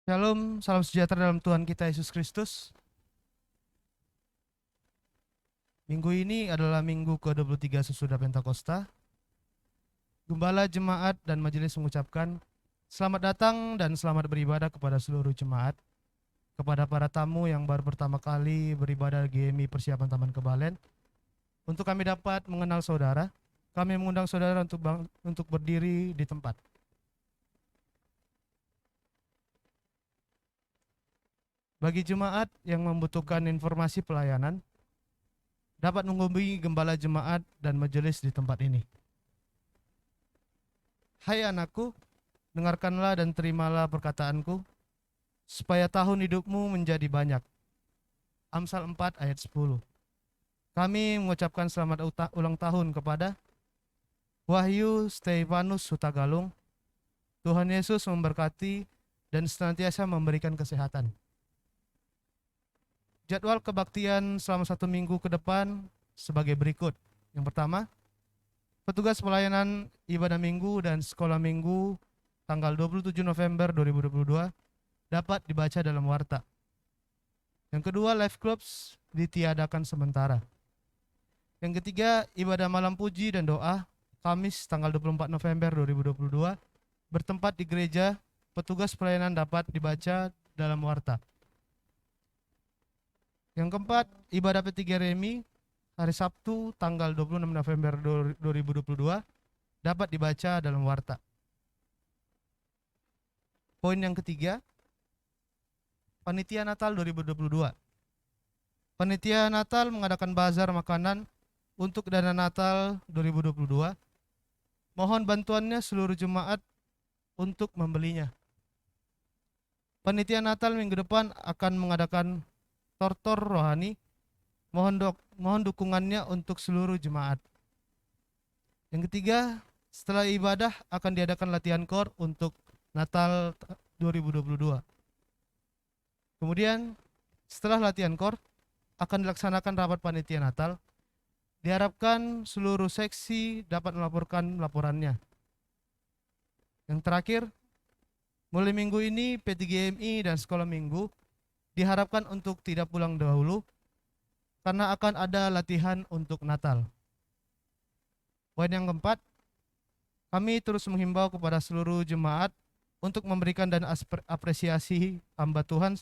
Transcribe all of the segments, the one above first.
Shalom, salam sejahtera dalam Tuhan kita Yesus Kristus. Minggu ini adalah minggu ke-23 sesudah Pentakosta. Gembala, jemaat, dan majelis mengucapkan selamat datang dan selamat beribadah kepada seluruh jemaat. Kepada para tamu yang baru pertama kali beribadah GMI Persiapan Taman Kebalen. Untuk kami dapat mengenal saudara, kami mengundang saudara untuk berdiri di tempat. Bagi jemaat yang membutuhkan informasi pelayanan, dapat menghubungi gembala jemaat dan majelis di tempat ini. Hai anakku, dengarkanlah dan terimalah perkataanku, supaya tahun hidupmu menjadi banyak. Amsal 4 ayat 10. Kami mengucapkan selamat ulang tahun kepada Wahyu Stefanus Hutagalung. Tuhan Yesus memberkati dan senantiasa memberikan kesehatan. Jadwal kebaktian selama 1 minggu ke depan sebagai berikut. Yang pertama, petugas pelayanan ibadah minggu dan sekolah minggu tanggal 27 November 2022 dapat dibaca dalam warta. Yang kedua, live clubs ditiadakan sementara. Yang ketiga, ibadah malam puji dan doa Kamis tanggal 24 November 2022 bertempat di gereja. Petugas pelayanan dapat dibaca dalam warta. Yang keempat, ibadah P3 Remi hari Sabtu tanggal 26 November 2022 dapat dibaca dalam warta. Poin yang ketiga, Panitia Natal 2022. Panitia Natal mengadakan bazar makanan untuk dana Natal 2022. Mohon bantuannya seluruh jemaat untuk membelinya. Panitia Natal minggu depan akan mengadakan tortor rohani. Mohon dukungannya untuk seluruh jemaat. Yang ketiga, setelah ibadah akan diadakan latihan kor untuk Natal 2022. Kemudian setelah latihan kor akan dilaksanakan rapat panitia Natal. Diharapkan seluruh seksi dapat melaporkan laporannya. Yang terakhir, mulai minggu ini P3GMI dan sekolah minggu diharapkan untuk tidak pulang dahulu karena akan ada latihan untuk Natal. Poin yang keempat, kami terus menghimbau kepada seluruh jemaat untuk memberikan dan apresiasi hamba Tuhan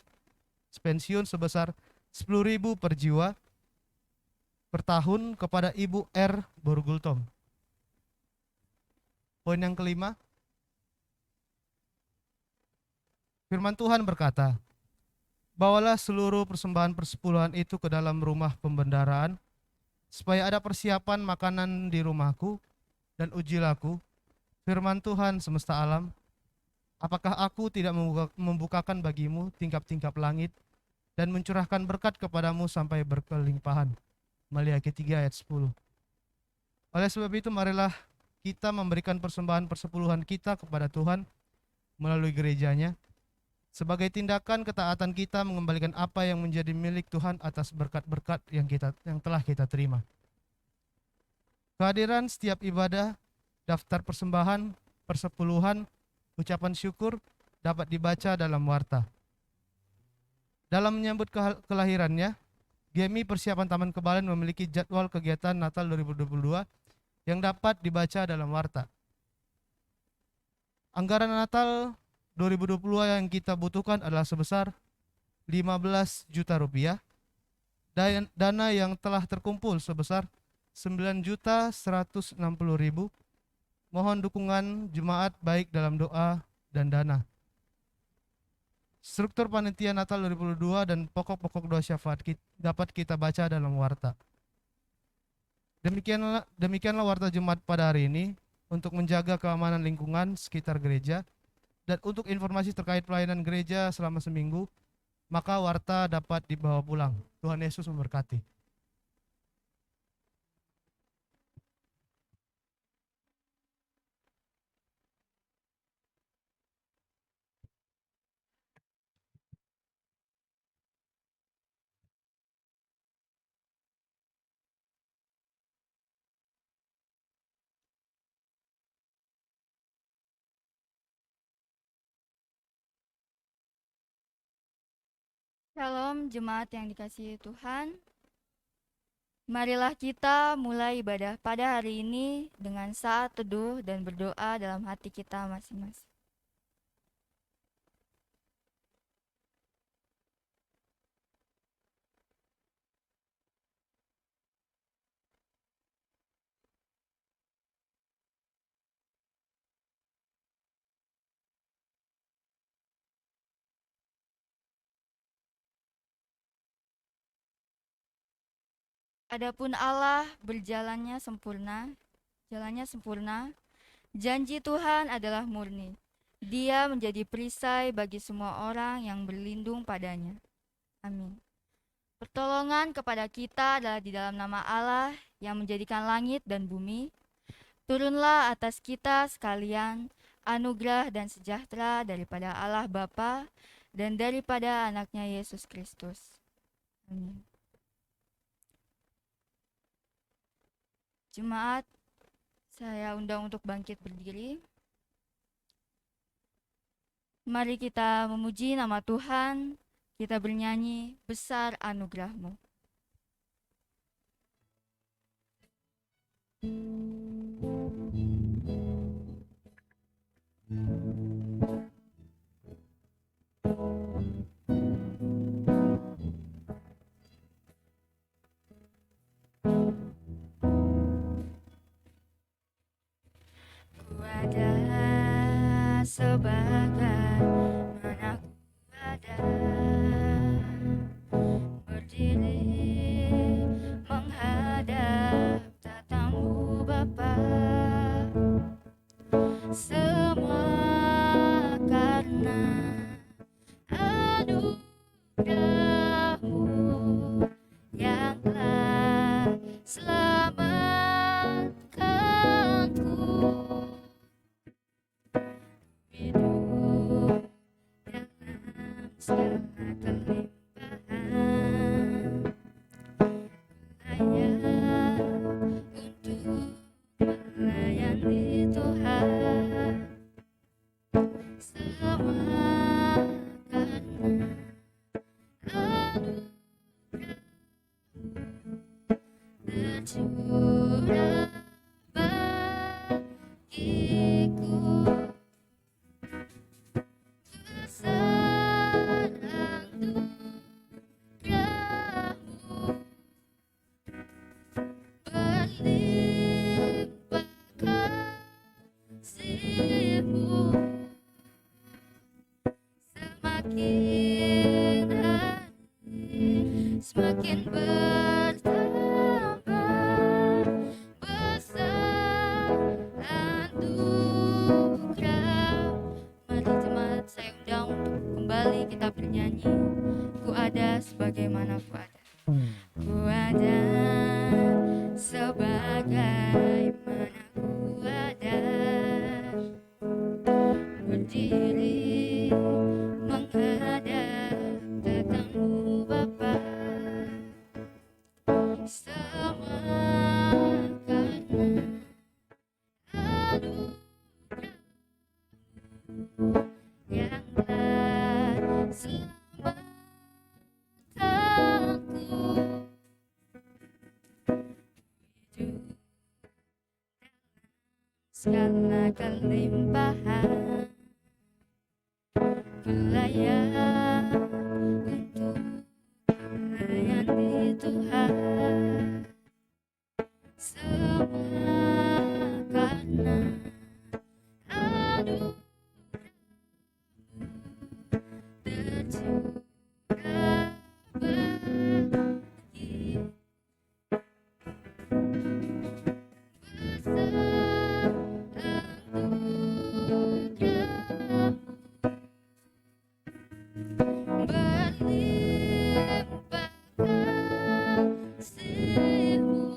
pensiun sebesar 10.000 per jiwa per tahun kepada Ibu R. Borgultom. Poin yang kelima, firman Tuhan berkata, bawalah seluruh persembahan persepuluhan itu ke dalam rumah pembendaraan, supaya ada persiapan makanan di rumahku, dan ujilah aku, firman Tuhan semesta alam, apakah aku tidak membukakan bagimu tingkap-tingkap langit, dan mencurahkan berkat kepadamu sampai berkelimpahan. Maliaki 3 ayat 10. Oleh sebab itu marilah kita memberikan persembahan persepuluhan kita kepada Tuhan melalui gerejanya, sebagai tindakan ketaatan kita mengembalikan apa yang menjadi milik Tuhan atas berkat-berkat yang telah kita terima. Kehadiran setiap ibadah, daftar persembahan, persepuluhan, ucapan syukur dapat dibaca dalam warta. Dalam menyambut kelahirannya, GMI Persiapan Taman Kebalen memiliki jadwal kegiatan Natal 2022 yang dapat dibaca dalam warta. Anggaran Natal 2022 yang kita butuhkan adalah sebesar 15 juta rupiah. Dana yang telah terkumpul sebesar 9.160.000. Mohon dukungan jemaat baik dalam doa dan dana. Struktur panitia Natal 2022 dan pokok-pokok doa syafaat dapat kita baca dalam warta. Demikianlah warta Jumat pada hari ini untuk menjaga keamanan lingkungan sekitar gereja dan untuk informasi terkait pelayanan gereja selama seminggu, maka warta dapat dibawa pulang. Tuhan Yesus memberkati. Shalom jemaat yang dikasihi Tuhan. Marilah kita mulai ibadah pada hari ini dengan saat teduh dan berdoa dalam hati kita masing-masing. Adapun Allah jalannya sempurna, janji Tuhan adalah murni. Dia menjadi perisai bagi semua orang yang berlindung padanya. Amin. Pertolongan kepada kita adalah di dalam nama Allah yang menjadikan langit dan bumi. Turunlah atas kita sekalian anugerah dan sejahtera daripada Allah Bapa dan daripada anaknya Yesus Kristus. Amin. Jemaat, saya undang untuk bangkit berdiri. Mari kita memuji nama Tuhan, kita bernyanyi, besar anugerah-Mu. Ku ada sebagai mana ku ada, berdiri menghadap tatamu Bapa. Semua karena anugerah-Mu yang telah selamatkanku. Hidup dalam segala kelimpahan, layak untuk melayani Tuhan. Semua karena tercurah bagiku. Besar anugerah-Mu, berlimpah kasih-Mu, semakin hari semakin bertambah. Besar anugerah. Mari jemaat, saya undang untuk kembali kita bernyanyi. Ku ada sebagaimana ku ada. Ku ada sebagaimana ku ada, berdiri menghadap tatamu Bapa. Semua karena anugerah-Mu yang telah selamatkanku. Hidup segala kelimpahan, ku layak untuk melayani Tuhan. Semua karena anugerah-Mu tercurah bagiku. Besar anugerah-Mu, berlimpah kasih-Mu,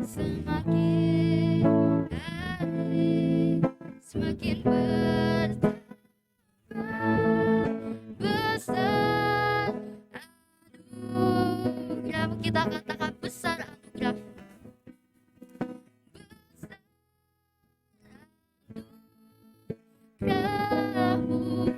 semakin hari semakin bertambah. Besar anugerah-Mu, kita katakan besar anugerah-Mu. Besar anugerah-Mu,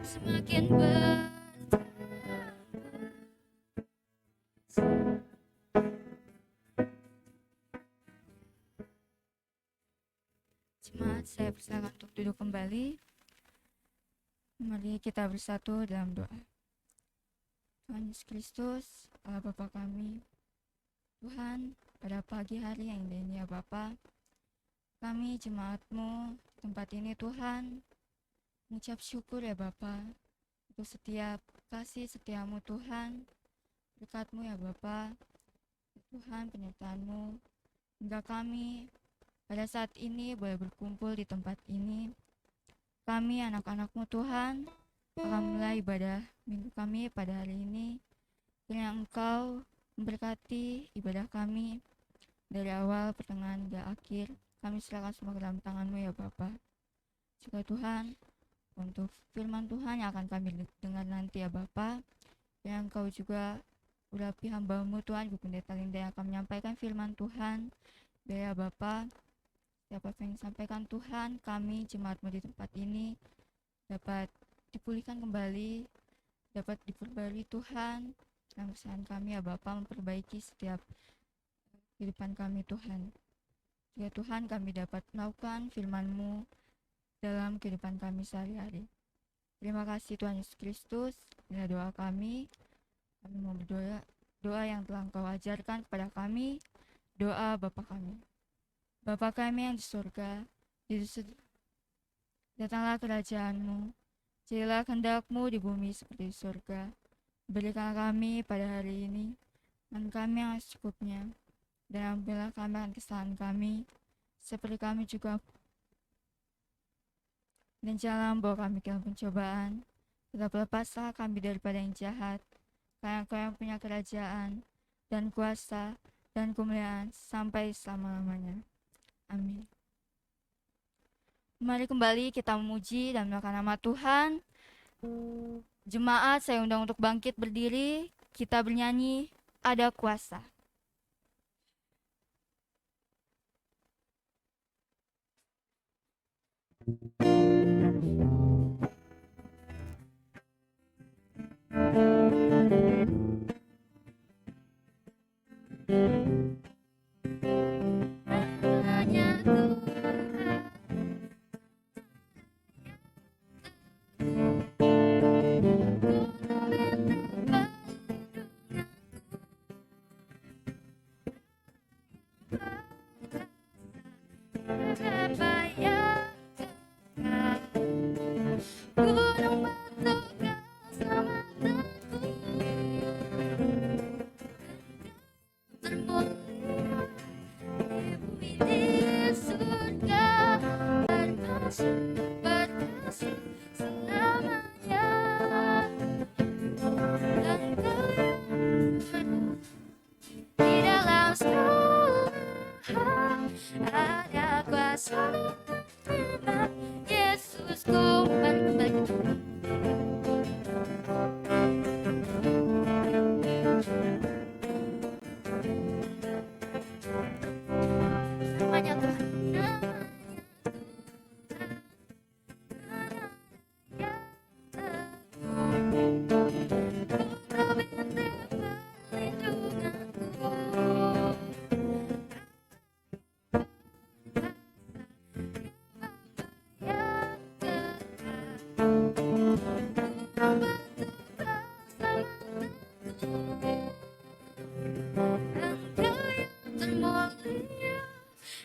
semakin bertambah. Jemaat, saya persilakan untuk duduk kembali. Mari kita bersatu dalam doa. Tuhan Yesus Kristus, Allah Bapa kami, Tuhan, pada pagi hari yang indah ini ya Bapa, kami jemaat-Mu di tempat ini Tuhan, mengucap syukur ya Bapa, untuk setiap kasih setiamu Tuhan, berkat-Mu ya Bapa, Tuhan penyertaan-Mu, hingga kami pada saat ini boleh berkumpul di tempat ini. Kami anak-anak-Mu Tuhan akan mulai ibadah minggu kami pada hari ini. Kiranya Engkau memberkati ibadah kami dari awal, pertengahan, hingga akhir. Kami serahkan semua ke dalam tangan-Mu ya Bapa. Juga Tuhan, untuk firman Tuhan yang akan kami dengar nanti ya Bapa, yang Engkau juga urapi hamba-Mu Tuhan, Ibu Pendeta Linda yang akan menyampaikan firman Tuhan. Biar ya Bapa, setiap apa yang disampaikan Tuhan, kami jemaat-Mu di tempat ini dapat dipulihkan kembali, dapat diperbarui Tuhan dalam kesehatan kami ya Bapa, memperbaiki setiap kehidupan kami Tuhan. Ya Tuhan, kami dapat melakukan firman-Mu dalam kehidupan kami sehari-hari. Terima kasih Tuhan Yesus Kristus. Inilah doa kami. Kami mau berdoa doa yang telah Engkau ajarkan kepada kami, doa Bapa kami. Bapa kami yang di surga, datanglah kerajaan-Mu, jadilah kehendak-Mu di bumi seperti di surga. Berikanlah kami pada hari ini makan kami yang secukupnya, dan ampunilah kami akan kesalahan kami, seperti kami juga. Dan janganlah membawa kami ke dalam pencobaan, tetapi lepaslah kami daripada yang jahat, karena Engkau yang punya kerajaan, dan kuasa, dan kemuliaan, sampai selama-lamanya. Amin. Mari kembali kita memuji dan melakukan nama Tuhan. Jemaat, saya undang untuk bangkit berdiri. Kita bernyanyi, Ada Kuasa. Ada kuasa Yesusku. Mari kembali kita namanya Tuhan.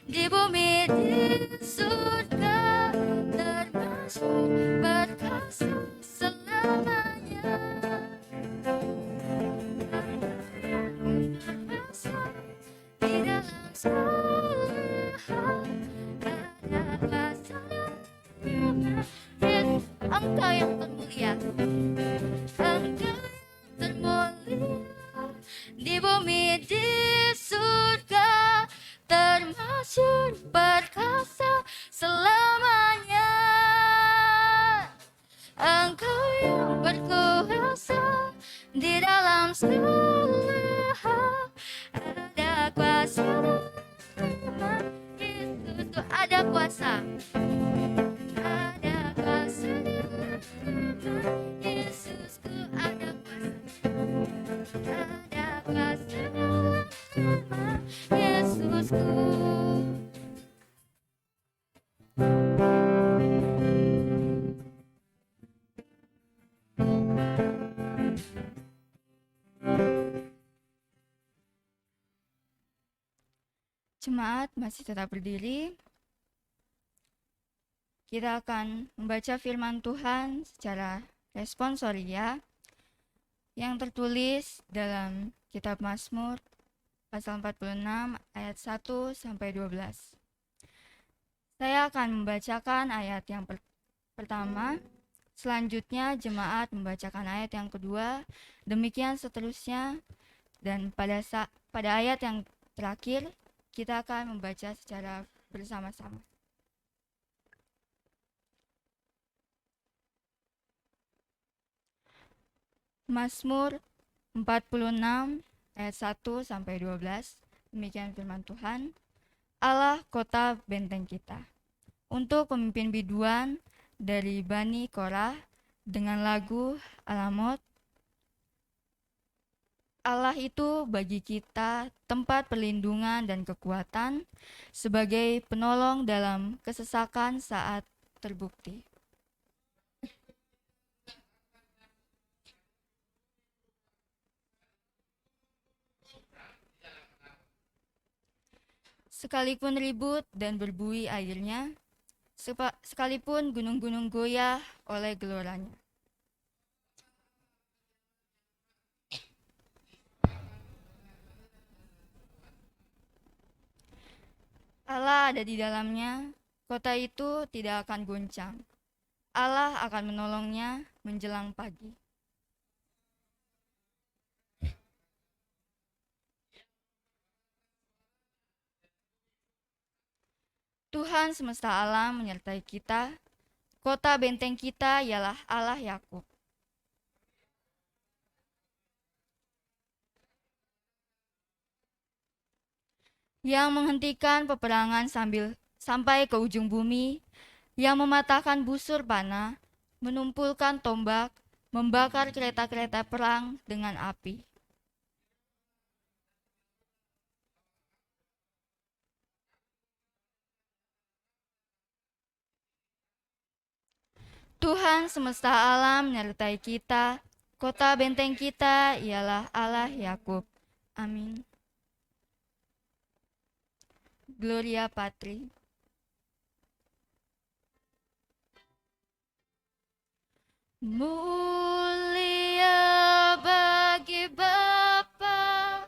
Di bumi, di surga, termasuk berkuasa selamanya. Di dalam segala hal ada kuasa Yesus. Engkau yang termulia, Engkau yang termulia, di bumi, di surga, termasuk berkuasa selamanya. Engkau yang berkuasa di dalam segala hal, ada kuasa Yesusku. Jemaat masih tetap berdiri. Kita akan membaca firman Tuhan secara responsoria yang tertulis dalam kitab Mazmur pasal 46 ayat 1 sampai 12. Saya akan membacakan ayat yang pertama, selanjutnya jemaat membacakan ayat yang kedua, demikian seterusnya, dan pada ayat yang terakhir kita akan membaca secara bersama-sama. Mazmur 46 ayat 1 sampai 12. Demikian firman Tuhan. Allah kota benteng kita. Untuk pemimpin biduan dari Bani Korah dengan lagu Alamot. Allah itu bagi kita tempat perlindungan dan kekuatan sebagai penolong dalam kesesakan saat terbukti. Sekalipun ribut dan berbuih airnya, sekalipun gunung-gunung goyah oleh geloranya. Allah ada di dalamnya, kota itu tidak akan goncang. Allah akan menolongnya menjelang pagi. Tuhan semesta alam menyertai kita, kota benteng kita ialah Allah Yakub. Yang menghentikan peperangan sampai ke ujung bumi, yang mematahkan busur panah, menumpulkan tombak, membakar kereta-kereta perang dengan api. Tuhan semesta alam menyertai kita, kota benteng kita ialah Allah Yakub. Amin. Gloria Patri. Mulia bagi Bapa,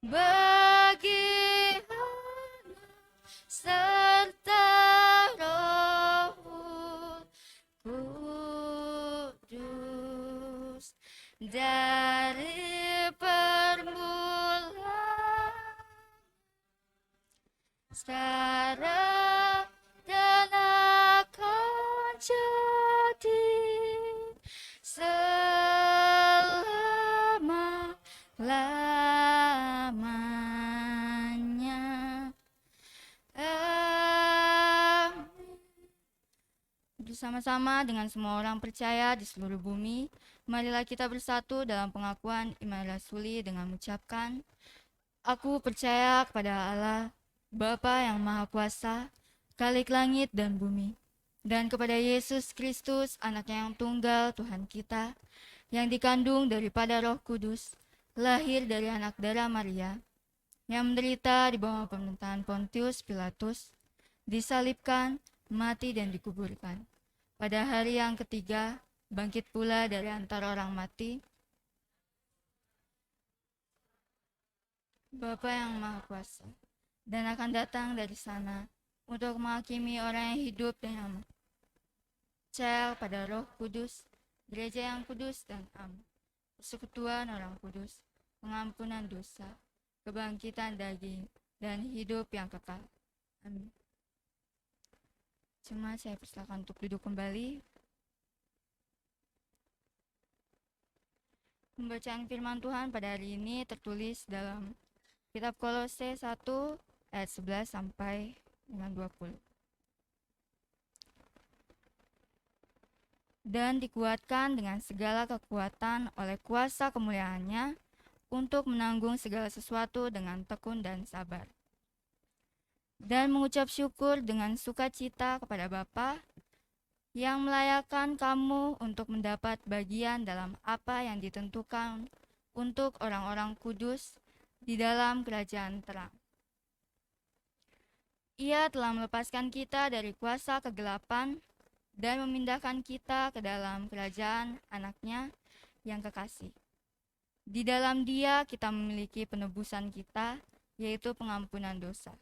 bagi Anak, serta Roh Kudus, dari permulaan, sekarang dan akan jadi selama-lamanya. Amin. Bersama-sama dengan semua orang percaya di seluruh bumi, marilah kita bersatu dalam pengakuan iman rasuli dengan mengucapkan, Aku percaya kepada Allah, Bapa yang Maha Kuasa, Khalik langit dan bumi, dan kepada Yesus Kristus, Anaknya yang tunggal Tuhan kita, yang dikandung daripada Roh Kudus, lahir dari anak darah Maria, yang menderita di bawah pemerintahan Pontius Pilatus, disalibkan, mati dan dikuburkan. Pada hari yang ketiga, bangkit pula dari antara orang mati, Bapa yang Maha Kuasa, dan akan datang dari sana untuk menghakimi orang yang hidup dan yang mati. Percaya pada Roh Kudus, gereja yang kudus dan am, persekutuan orang kudus, pengampunan dosa, kebangkitan daging, dan hidup yang kekal. Amin. Cuma saya persilakan untuk duduk kembali. Pembacaan firman Tuhan pada hari ini tertulis dalam Kitab Kolose 1 ayat 11 sampai dengan 20. Dan dikuatkan dengan segala kekuatan oleh kuasa kemuliaannya untuk menanggung segala sesuatu dengan tekun dan sabar. dan mengucap syukur dengan sukacita kepada Bapa yang melayakkan kamu untuk mendapat bagian dalam apa yang ditentukan untuk orang-orang kudus di dalam kerajaan terang. Ia telah melepaskan kita dari kuasa kegelapan dan memindahkan kita ke dalam kerajaan anaknya yang kekasih. Di dalam Dia kita memiliki penebusan kita, yaitu pengampunan dosa.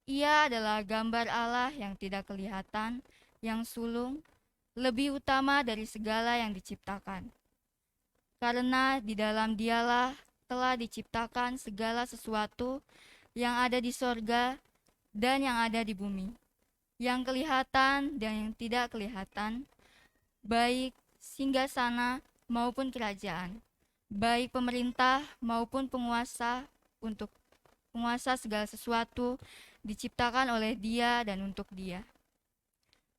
Ia adalah gambar Allah yang tidak kelihatan, yang sulung, lebih utama dari segala yang diciptakan. Karena di dalam Dialah telah diciptakan segala sesuatu yang ada di sorga dan yang ada di bumi, yang kelihatan dan yang tidak kelihatan, baik singgasana maupun kerajaan, baik pemerintah maupun penguasa. Untuk penguasa segala sesuatu diciptakan oleh Dia dan untuk Dia.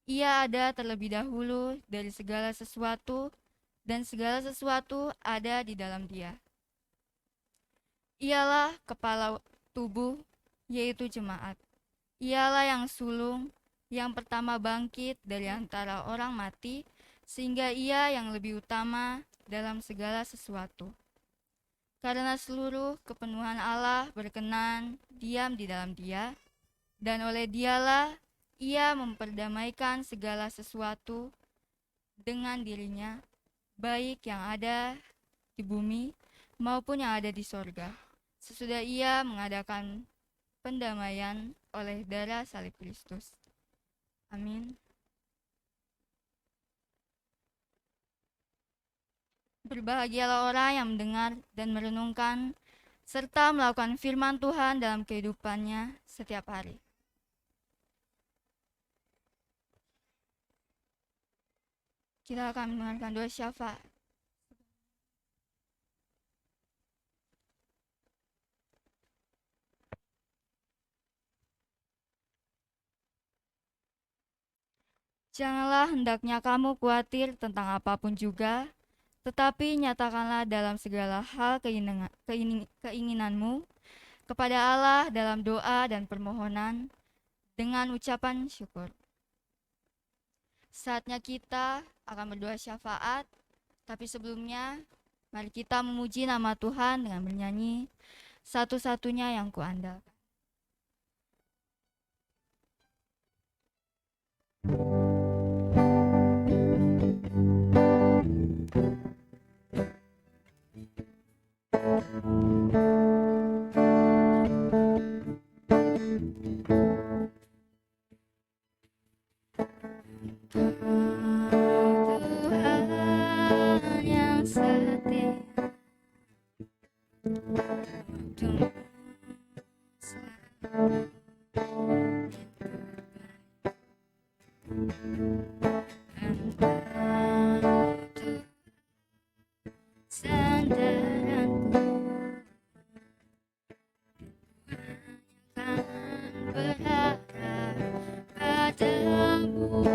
Ia ada terlebih dahulu dari segala sesuatu, dan segala sesuatu ada di dalam Dia. Ialah kepala tubuh, yaitu jemaat. Ialah yang sulung, yang pertama bangkit dari antara orang mati, sehingga Ia yang lebih utama dalam segala sesuatu. Karena seluruh kepenuhan Allah berkenan diam di dalam Dia, dan oleh Dialah Ia memperdamaikan segala sesuatu dengan dirinya, baik yang ada di bumi maupun yang ada di sorga, sesudah Ia mengadakan pendamaian oleh darah salib Kristus. Amin. Berbahagialah orang yang mendengar dan merenungkan serta melakukan firman Tuhan dalam kehidupannya setiap hari. Kita akan mendengarkan doa syafaat. Janganlah hendaknya kamu khawatir tentang apapun juga, tetapi nyatakanlah dalam segala hal keinginanmu kepada Allah dalam doa dan permohonan dengan ucapan syukur. Saatnya kita akan berdoa syafaat, tapi sebelumnya mari kita memuji nama Tuhan dengan bernyanyi Satu-satunya Yang Kuandalkan. Tuhan yang setia, waktumu selalu Engkau Tuhan sandaranku, kan berharap padamu.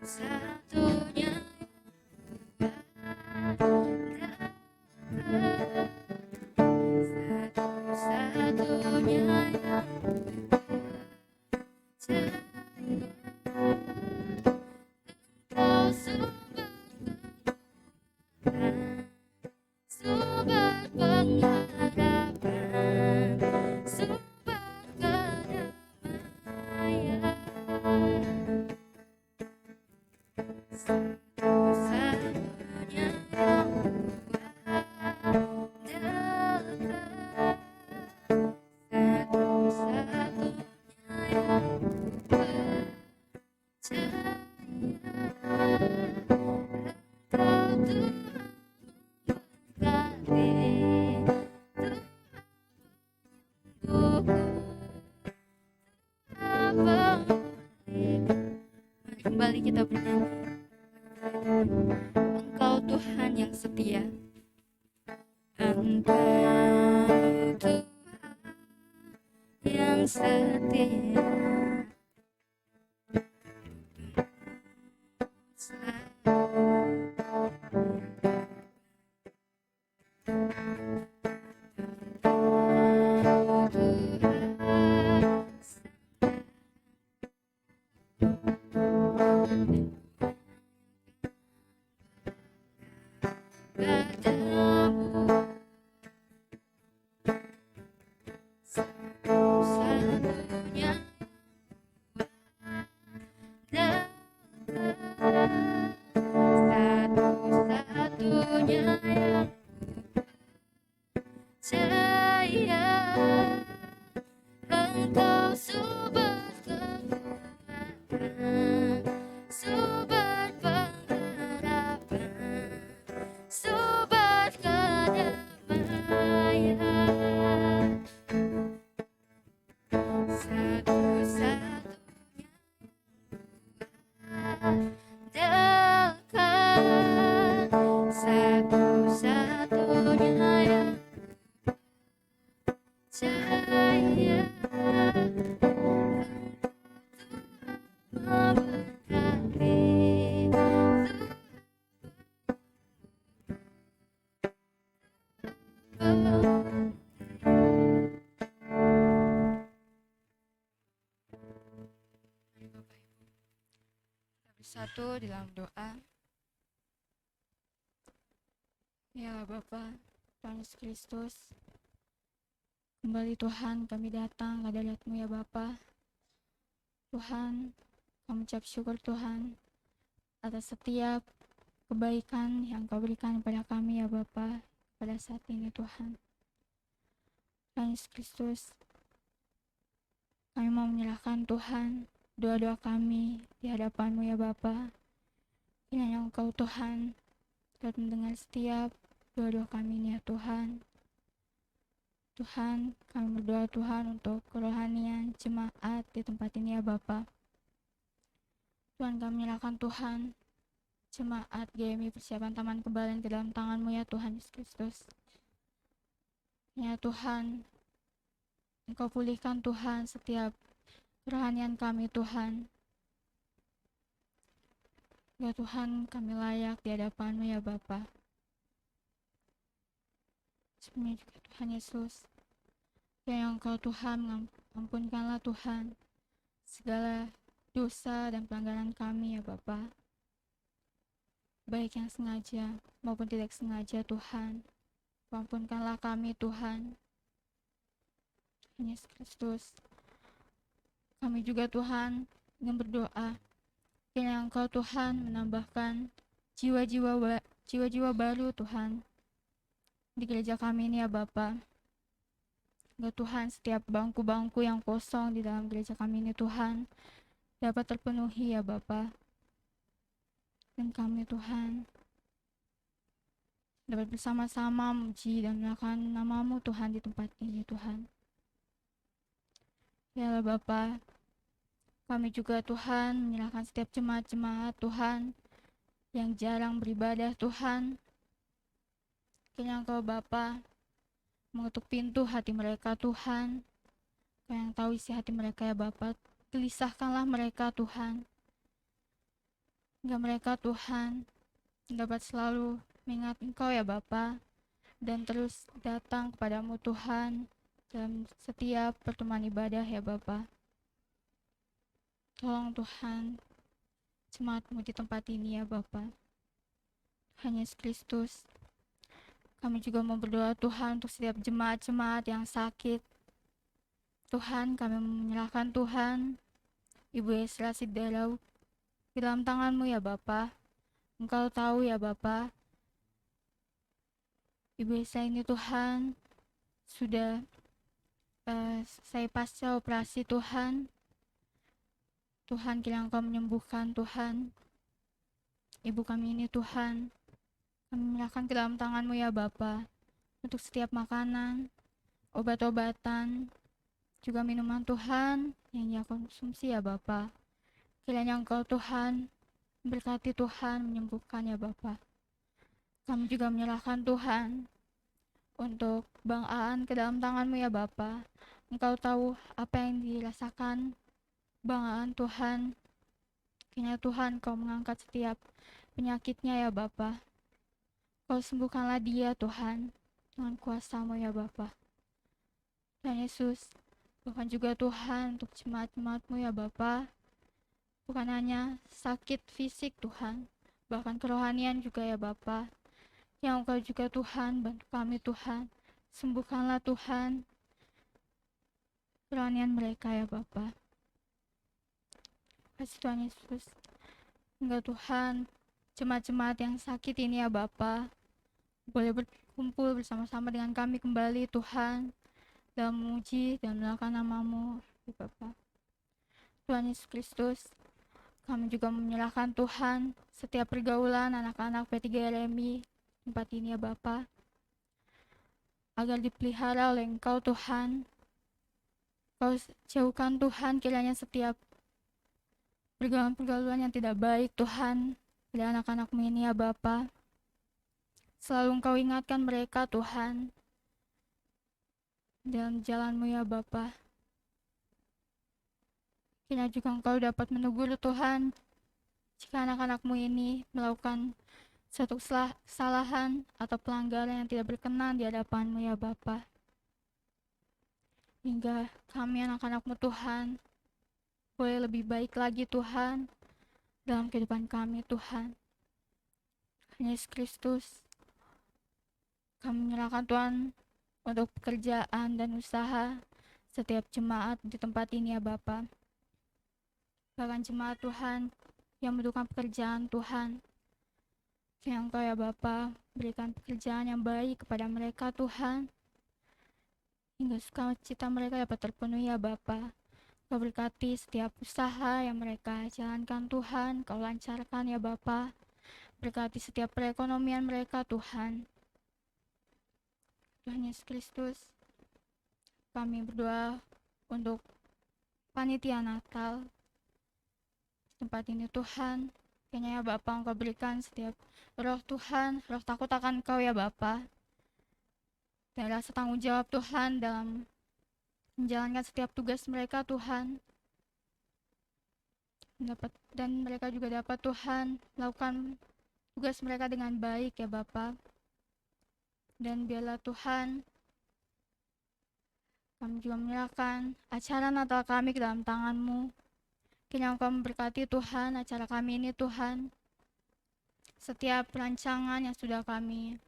Satu-satunya satu-satunya yang percaya, Engkau sumber pengharapan, sumber kedamaian. Satu-satunya yang kuandalkan, satu-satunya yang percaya, Engkau Tuhan kasih, Tuhanku apa kembali kita bernyanyi. Engkau Tuhan yang setia, Engkau Tuhan yang setia, bertemu satu-satunya dekat, satu-satunya yang percaya. Engkau sumber kekuatan, sumber pengharapan, sumber kedamaian. Satu-satunya dekat, satu-satunya yang percaya. Memberkati bersatu dalam doa. Ya Bapa, Tuhan Yesus Kristus, kembali Tuhan kami datang ke hadirat-Mu ya Bapa. Tuhan, kami ucap syukur Tuhan atas setiap kebaikan yang Kau berikan kepada kami ya Bapa pada saat ini Tuhan. Tuhan Yesus Kristus, kami mau menyerahkan Tuhan doa-doa kami di hadapan-Mu ya Bapa. Kiranya Engkau Tuhan dapat mendengar setiap doa-doa kami ini ya Tuhan. Tuhan, kami berdoa Tuhan untuk kerohanian jemaat di tempat ini ya Bapa. Tuhan, kami menyerahkan Tuhan jemaat GMI persiapan Taman Kebalen ke dalam tangan-Mu ya Tuhan Yesus Kristus. Ya Tuhan, Engkau pulihkan Tuhan setiap kerohanian kami Tuhan. Ya Tuhan, kami layak di hadapan-Mu ya Bapa. Sebenarnya juga Tuhan Yesus, yang Engkau Tuhan ampunkanlah Tuhan segala dosa dan pelanggaran kami ya Bapa, baik yang sengaja maupun tidak sengaja Tuhan. Ampunkanlah kami Tuhan. Tuhan Yesus Kristus, kami juga Tuhan ingin berdoa kiranya Engkau Tuhan menambahkan jiwa-jiwa baru Tuhan di gereja kami ini ya Bapa. Ya Tuhan, setiap bangku-bangku yang kosong di dalam gereja kami ini Tuhan dapat terpenuhi ya Bapa. Dan kami Tuhan dapat bersama-sama memuji dan menyalakan nama-Mu Tuhan di tempat ini Tuhan. Ya Bapa, kami juga Tuhan menyerahkan setiap jemaat-jemaat Tuhan yang jarang beribadah Tuhan. Kiranya Engkau Bapa mengetuk pintu hati mereka Tuhan. Kau yang tahu isi hati mereka ya Bapa, gelisahkanlah mereka Tuhan, hingga mereka Tuhan dapat selalu mengingat Engkau ya Bapa, dan terus datang kepadamu Tuhan dalam setiap pertemuan ibadah ya Bapa. Tolong Tuhan jemaat-Mu di tempat ini ya Bapa. Tuhan Yesus Kristus, kami juga mau berdoa Tuhan untuk setiap jemaat-jemaat yang sakit. Tuhan, kami menyerahkan Tuhan Ibu Esra Sidarau di dalam tangan-Mu ya Bapa. Engkau tahu ya Bapa, Ibu Esra ini Tuhan sudah selesai pasca operasi Tuhan. Tuhan, kiranya Engkau menyembuhkan Tuhan ibu kami ini Tuhan. Kami menyerahkan ke dalam tangan-Mu ya Bapa, untuk setiap makanan, obat-obatan, juga minuman Tuhan yang ia konsumsi ya Bapa. Kiranya Engkau Tuhan berkati Tuhan, menyembuhkan ya Bapa. Kami juga menyerahkan Tuhan untuk Bang Aan ke dalam tangan-Mu ya Bapa. Engkau tahu apa yang dirasakan Bang Aan Tuhan. Kiranya Tuhan Kau mengangkat setiap penyakitnya ya Bapa. Kau sembuhkanlah dia Tuhan dengan kuasa-Mu ya Bapa. Tuhan Yesus, bukan juga Tuhan untuk jemaat-jemaat-Mu ya Bapa, bukan hanya sakit fisik Tuhan, bahkan kerohanian juga ya Bapa. Yang Engkau juga Tuhan, bantu kami Tuhan. Sembuhkanlah Tuhan kerohanian mereka ya Bapa. Kasih Tuhan Yesus. Hingga Tuhan, jemaat-jemaat yang sakit ini ya Bapa, boleh berkumpul bersama-sama dengan kami kembali Tuhan, dalam memuji dan melakukan nama-Mu ya Bapa. Tuhan Yesus Kristus, kami juga menyerahkan Tuhan setiap pergaulan anak-anak P3 RMI tempat ini ya Bapa, agar dipelihara oleh Engkau Tuhan. Kau jauhkan Tuhan kiranya setiap pergaulan-pergaulan yang tidak baik Tuhan pada anak-anak-Mu ini ya Bapa. Selalu Engkau ingatkan mereka Tuhan dalam jalan-Mu ya Bapa. Kiranya juga Engkau dapat menegur Tuhan jika anak-anak-Mu ini melakukan suatu kesalahan atau pelanggaran yang tidak berkenan di hadapan-Mu ya Bapa. Hingga kami anak-anak-Mu Tuhan boleh lebih baik lagi Tuhan dalam kehidupan kami Tuhan. Yesus Kristus, kami menyerahkan Tuhan untuk pekerjaan dan usaha setiap jemaat di tempat ini ya Bapa. Bahkan jemaat Tuhan yang membutuhkan pekerjaan Tuhan, yang Engkau ya Bapa berikan pekerjaan yang baik kepada mereka Tuhan, hingga sukacita mereka dapat terpenuhi ya Bapa. Kau berkati setiap usaha yang mereka jalankan Tuhan, Kau lancarkan ya Bapa. Berkati setiap perekonomian mereka Tuhan. Tuhan Yesus Kristus, kami berdoa untuk panitia Natal di tempat ini Tuhan. Kiranya ya Bapa Engkau berikan setiap roh Tuhan, roh takut akan Kau ya Bapa, dan rasa tanggung jawab Tuhan dalam menjalankan setiap tugas mereka Tuhan. Dan mereka juga dapat Tuhan melakukan tugas mereka dengan baik ya Bapa. Dan biarlah Tuhan, kami juga menyerahkan acara Natal kami ke dalam tangan-Mu. Kiranya Engkau memberkati Tuhan acara kami ini Tuhan. Setiap perancangan yang sudah kami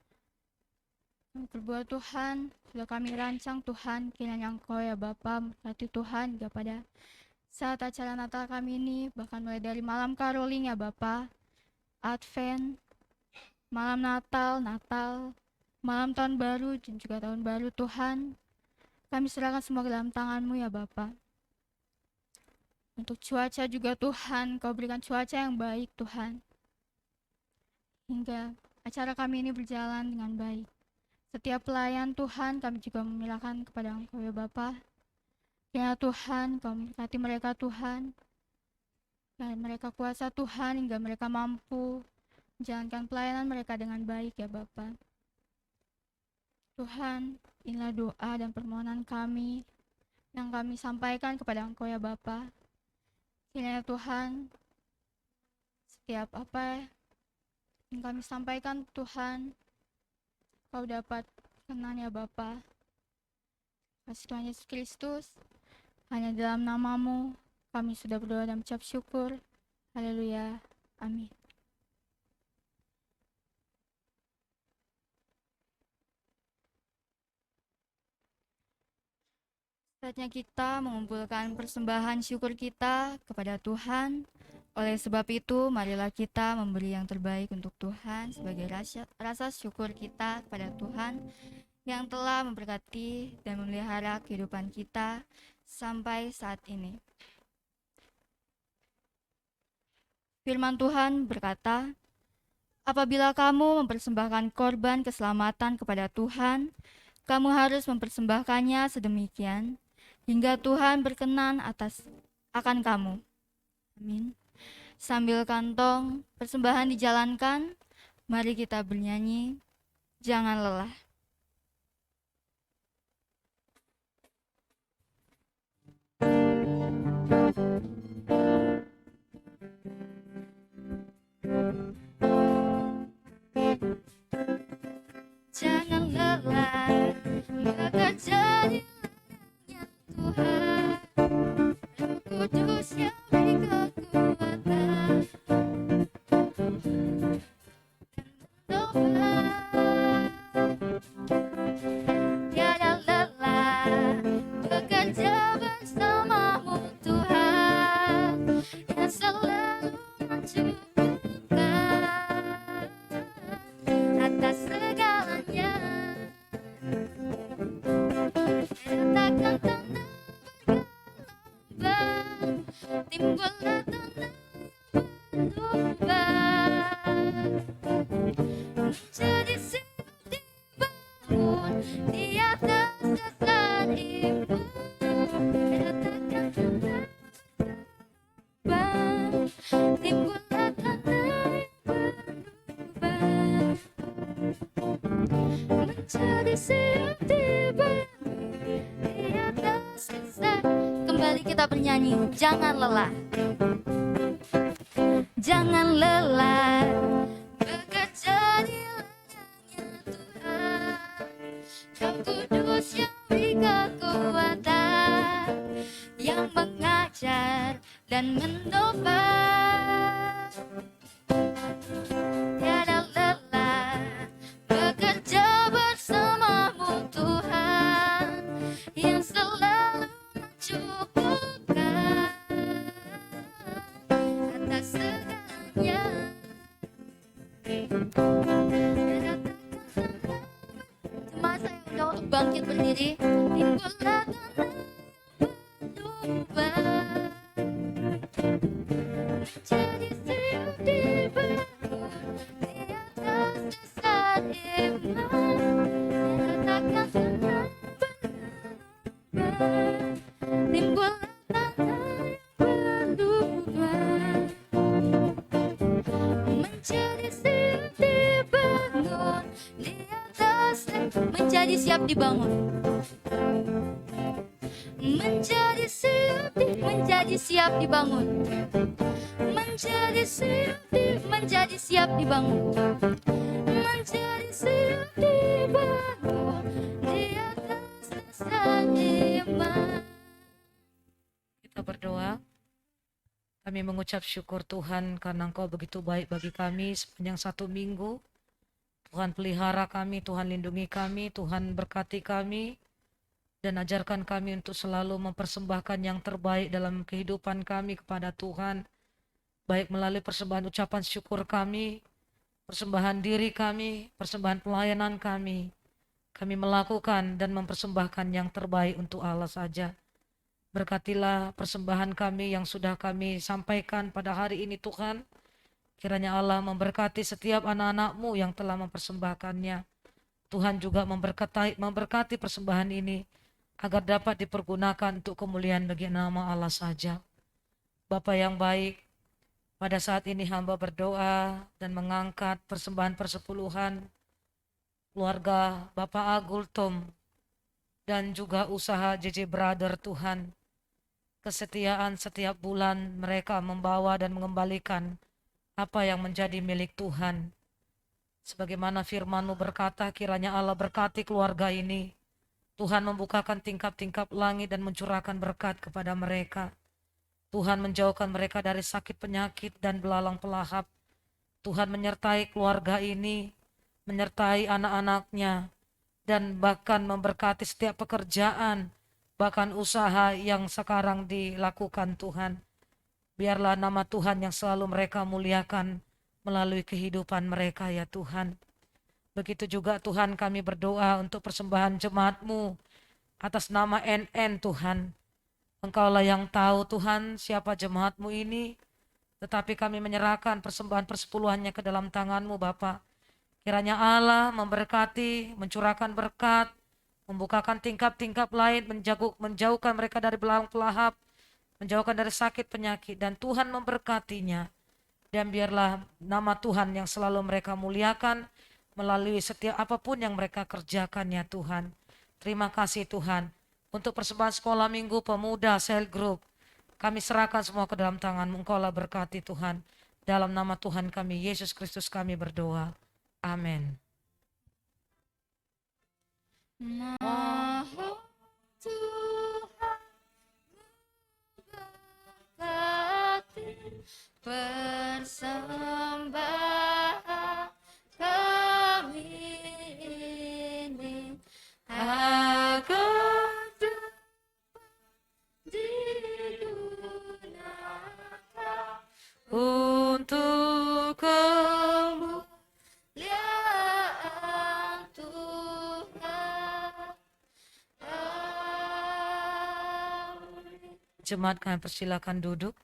perbuat Tuhan, sudah kami rancang Tuhan, kiranya Engkau ya Bapa memberkati Tuhan hingga pada saat acara Natal kami ini, bahkan mulai dari malam caroling ya Bapa, Advent, malam Natal, malam tahun baru dan juga tahun baru Tuhan. Kami serahkan semua ke dalam tangan-Mu ya Bapa. Untuk cuaca juga Tuhan, Kau berikan cuaca yang baik Tuhan, hingga acara kami ini berjalan dengan baik. Setiap pelayan Tuhan kami juga menyerahkan kepada Engkau ya Bapa. Ya Tuhan, Kau memberkati mereka Tuhan, dan mereka kuasa Tuhan hingga mereka mampu menjalankan pelayanan mereka dengan baik ya Bapa. Tuhan, inilah doa dan permohonan kami yang kami sampaikan kepada Engkau ya Bapa. Kiranya Tuhan, setiap apa yang kami sampaikan Tuhan, Kau dapat kenan ya Bapa. Kasih Tuhan Yesus Kristus, hanya dalam nama-Mu kami sudah berdoa dan mengucap syukur. Haleluya. Amin. Saatnya kita mengumpulkan persembahan syukur kita kepada Tuhan. Oleh sebab itu, marilah kita memberi yang terbaik untuk Tuhan sebagai rasa syukur kita kepada Tuhan yang telah memberkati dan memelihara kehidupan kita sampai saat ini. Firman Tuhan berkata, apabila kamu mempersembahkan korban keselamatan kepada Tuhan, kamu harus mempersembahkannya sedemikian hingga Tuhan berkenan akan kamu. Amin. Sambil kantong persembahan dijalankan, mari kita bernyanyi, jangan lelah. Jangan lelah bekerja di ladangnya Tuhan, Roh Kudus yang beri kekuatan dan menopang kita bernyanyi, jangan lelah. Jangan lelah bekerja di ladangnya Tuhan. Kau kudus yang beri kekuatan, yang mengajar dan menopang. Tiada lelah bekerja bersamamu Tuhan, yang selalu mencukupkan atas segalanya. Jemaat saya undang untuk bangkit berdiri. Timbullah tanah berubah menjadi siap dibangun di atas dasar iman. Nyatakan Tuhan berubah. Timbullah tanah yang berubah menjadi siap dibangun di atas, menjadi siap dibangun, menjadi siap dibangun, menjadi siap dibangun, menjadi siap dibangun di atas dasar iman. Kita berdoa. Kami mengucap syukur Tuhan karena Engkau begitu baik bagi kami sepanjang 1 minggu. Tuhan pelihara kami, Tuhan lindungi kami, Tuhan berkati kami, dan ajarkan kami untuk selalu mempersembahkan yang terbaik dalam kehidupan kami kepada Tuhan. Baik melalui persembahan ucapan syukur kami, persembahan diri kami, persembahan pelayanan kami. Kami melakukan dan mempersembahkan yang terbaik untuk Allah saja. Berkatilah persembahan kami yang sudah kami sampaikan pada hari ini Tuhan. Kiranya Allah memberkati setiap anak-anak-Mu yang telah mempersembahkannya. Tuhan juga memberkati persembahan ini agar dapat dipergunakan untuk kemuliaan bagi nama Allah saja. Bapa yang baik, pada saat ini hamba berdoa dan mengangkat persembahan persepuluhan keluarga Bapak Agul Tom dan juga usaha JJ Brother Tuhan. Kesetiaan setiap bulan mereka membawa dan mengembalikan apa yang menjadi milik Tuhan. Sebagaimana firman-Mu berkata, kiranya Allah berkati keluarga ini. Tuhan membukakan tingkap-tingkap langit dan mencurahkan berkat kepada mereka. Tuhan menjauhkan mereka dari sakit penyakit dan belalang pelahap. Tuhan menyertai keluarga ini, menyertai anak-anaknya, dan bahkan memberkati setiap pekerjaan, bahkan usaha yang sekarang dilakukan Tuhan. Biarlah nama Tuhan yang selalu mereka muliakan melalui kehidupan mereka ya Tuhan. Begitu juga Tuhan kami berdoa untuk persembahan jemaat-Mu atas nama NN Tuhan. Engkaulah yang tahu Tuhan siapa jemaat-Mu ini, tetapi kami menyerahkan persembahan persepuluhannya ke dalam tangan-Mu Bapa. Kiranya Allah memberkati, mencurahkan berkat, membukakan tingkap-tingkap lain, menjauhkan mereka dari belalang pelahap, menjauhkan dari sakit penyakit, dan Tuhan memberkatinya. Dan biarlah nama Tuhan yang selalu mereka muliakan melalui setiap apapun yang mereka kerjakan ya Tuhan. Terima kasih Tuhan untuk persembahan sekolah minggu pemuda sel group. Kami serahkan semua ke dalam tangan-Mu. Engkaulah berkati Tuhan. Dalam nama Tuhan kami Yesus Kristus kami berdoa. Amin. Maha Tuhan memberkati persembahan kami ini agar dapat digunakan untuk kemuliaan Tuhan. Amin. Jemaat kami persilakan duduk.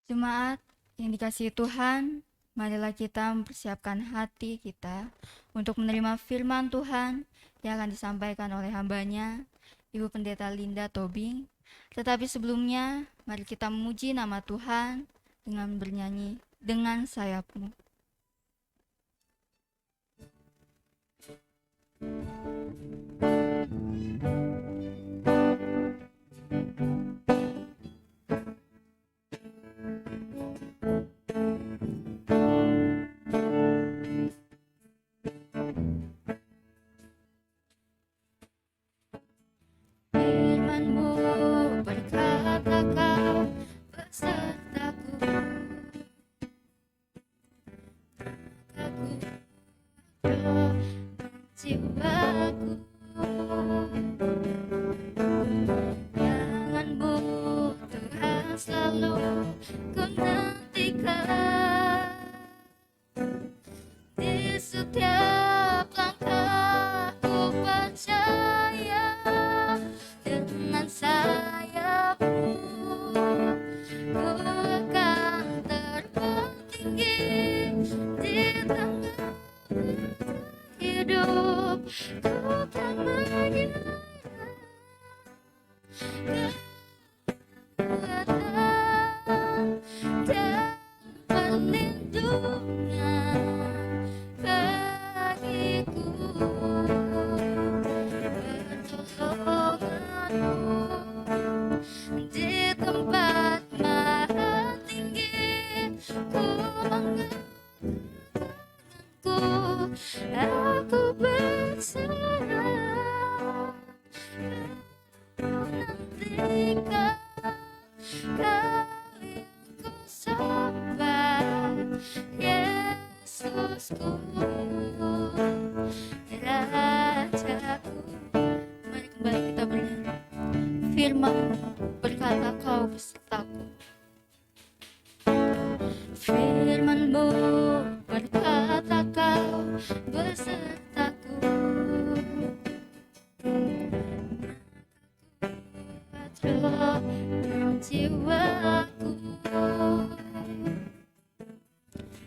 Jemaat yang dikasihi Tuhan, Marilah kita mempersiapkan hati kita untuk menerima firman Tuhan yang akan disampaikan oleh hambanya, Ibu Pendeta Linda Tobing. Tetapi sebelumnya, mari kita memuji nama Tuhan dengan bernyanyi Dengan Sayapmu. Firman-Mu berkata Kau besertaku, aku roh jiwaku. Firman-Mu Tuhan selalu ku nantikan, di setiap langkahku percaya. Dengan sayap-Mu ku akan terbang tinggi di tengah hidup. Ku tak menyerah, kekuatan dan perlindungan bagiku. Pertolongan-Mu di tempat maha tinggi, ku mengangkatku, aku berserah, nantikan Kau yang ku sembah, Yesusku, Rajaku. Mari kembali kita bernyanyi. Firman berkata Kau besertaku. Firman-Mu berkata Kau besertaku. Roh jiwaku.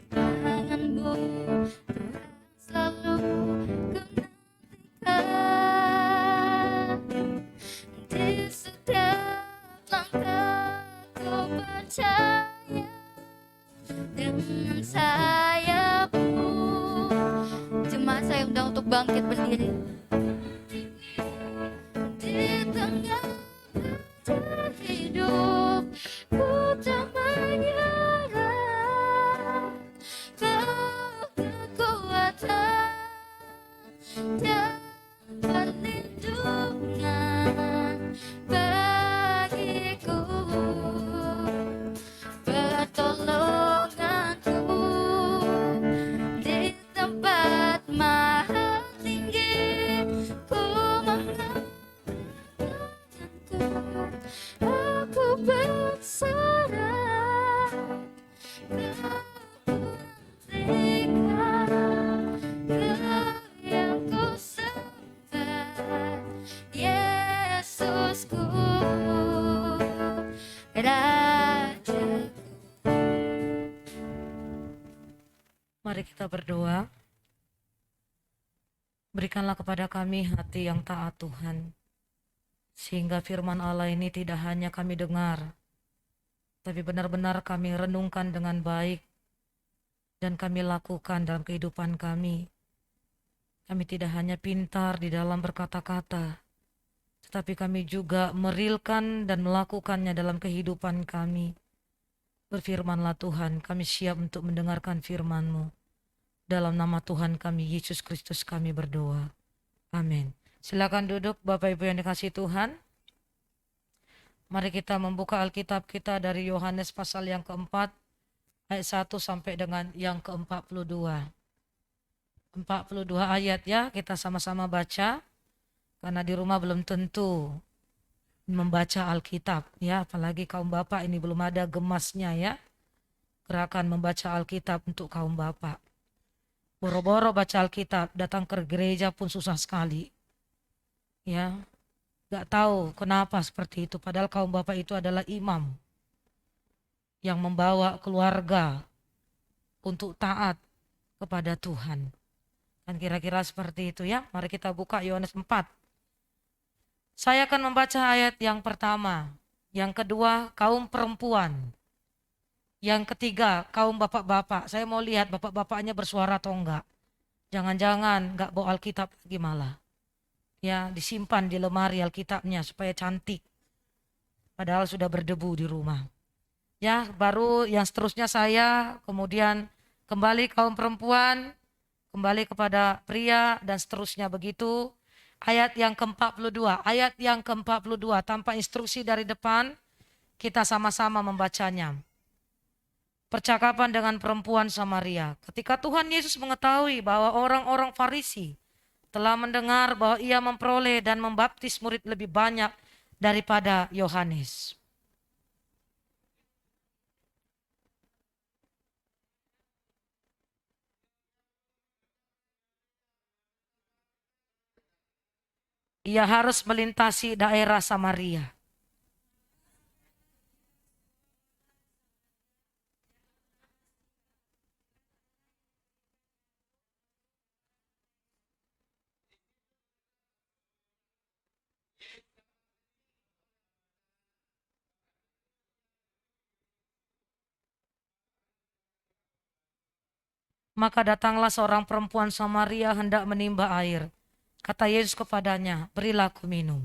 Tangan-Mu Tuhan selalu ku nantikan, di setiap langkahku percaya. Dengan sayap-Mu, jemaat saya undang untuk bangkit berdiri. Di tengah badai hidup, ku tak menyerah. Kau kekuatan dan perlindungan bagiku. Pertolongan-Ku di tempat maha tinggi, ku mengangkatku, aku berserah, Kau nantikan, Kau yang ku sembah, Yesusku, Rajaku. Mari kita berdoa. Berikanlah kepada kami hati yang taat Tuhan, sehingga firman Allah ini tidak hanya kami dengar, tapi benar-benar kami renungkan dengan baik dan kami lakukan dalam kehidupan kami. Kami tidak hanya pintar di dalam berkata-kata, tetapi kami juga merilkan dan melakukannya dalam kehidupan kami. Berfirmanlah Tuhan, kami siap untuk mendengarkan firman-Mu. Dalam nama Tuhan kami, Yesus Kristus kami berdoa. Amin. Silakan duduk Bapak Ibu yang dikasihi Tuhan. Mari kita membuka Alkitab kita dari Yohanes pasal yang keempat, ayat 1 sampai dengan yang ke-42. 42 ayat ya, kita sama-sama baca. Karena di rumah belum tentu membaca Alkitab ya, apalagi kaum bapak ini belum ada gemasnya ya. Gerakan membaca Alkitab untuk kaum bapak. Boro-boro baca Alkitab, datang ke gereja pun susah sekali. Ya, gak tahu kenapa seperti itu. Padahal kaum bapak itu adalah imam yang membawa keluarga untuk taat kepada Tuhan. Kan kira-kira seperti itu ya. Mari kita buka Yohanes 4. Saya akan membaca ayat yang pertama. Yang kedua, kaum perempuan. Yang ketiga, kaum bapak-bapak. Saya mau lihat bapak-bapaknya bersuara atau enggak. Jangan-jangan enggak bawa Alkitab lagi malah. Ya, disimpan di lemari Alkitabnya supaya cantik. Padahal sudah berdebu di rumah. Ya, baru yang seterusnya saya, kemudian kembali kaum perempuan, kembali kepada pria, dan seterusnya begitu. Ayat yang ke-42, ayat yang ke-42 tanpa instruksi dari depan, kita sama-sama membacanya. Percakapan dengan perempuan Samaria. Ketika Tuhan Yesus mengetahui bahwa orang-orang Farisi telah mendengar bahwa ia memperoleh dan membaptis murid lebih banyak daripada Yohanes. Ia harus melintasi daerah Samaria. Maka datanglah seorang perempuan Samaria hendak menimba air. Kata Yesus kepadanya, berilah aku minum.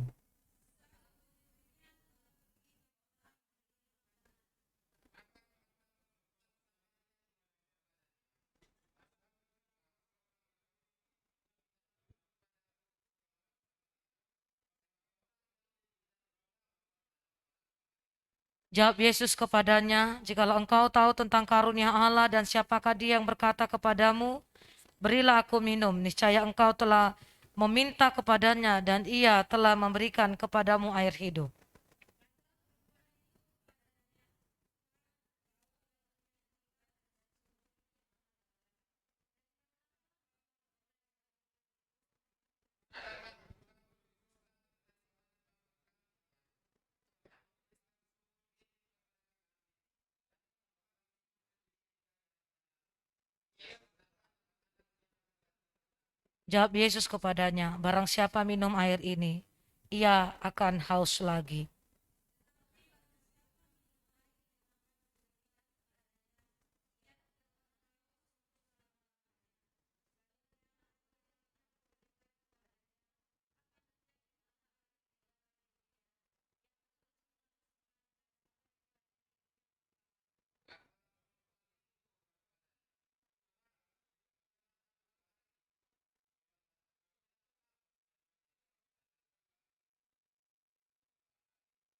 Jawab Yesus kepadanya, jikalau engkau tahu tentang karunia Allah dan siapakah dia yang berkata kepadamu, berilah aku minum, niscaya engkau telah meminta kepadanya dan ia telah memberikan kepadamu air hidup. Jawab Yesus kepadanya, barang siapa minum air ini, ia akan haus lagi.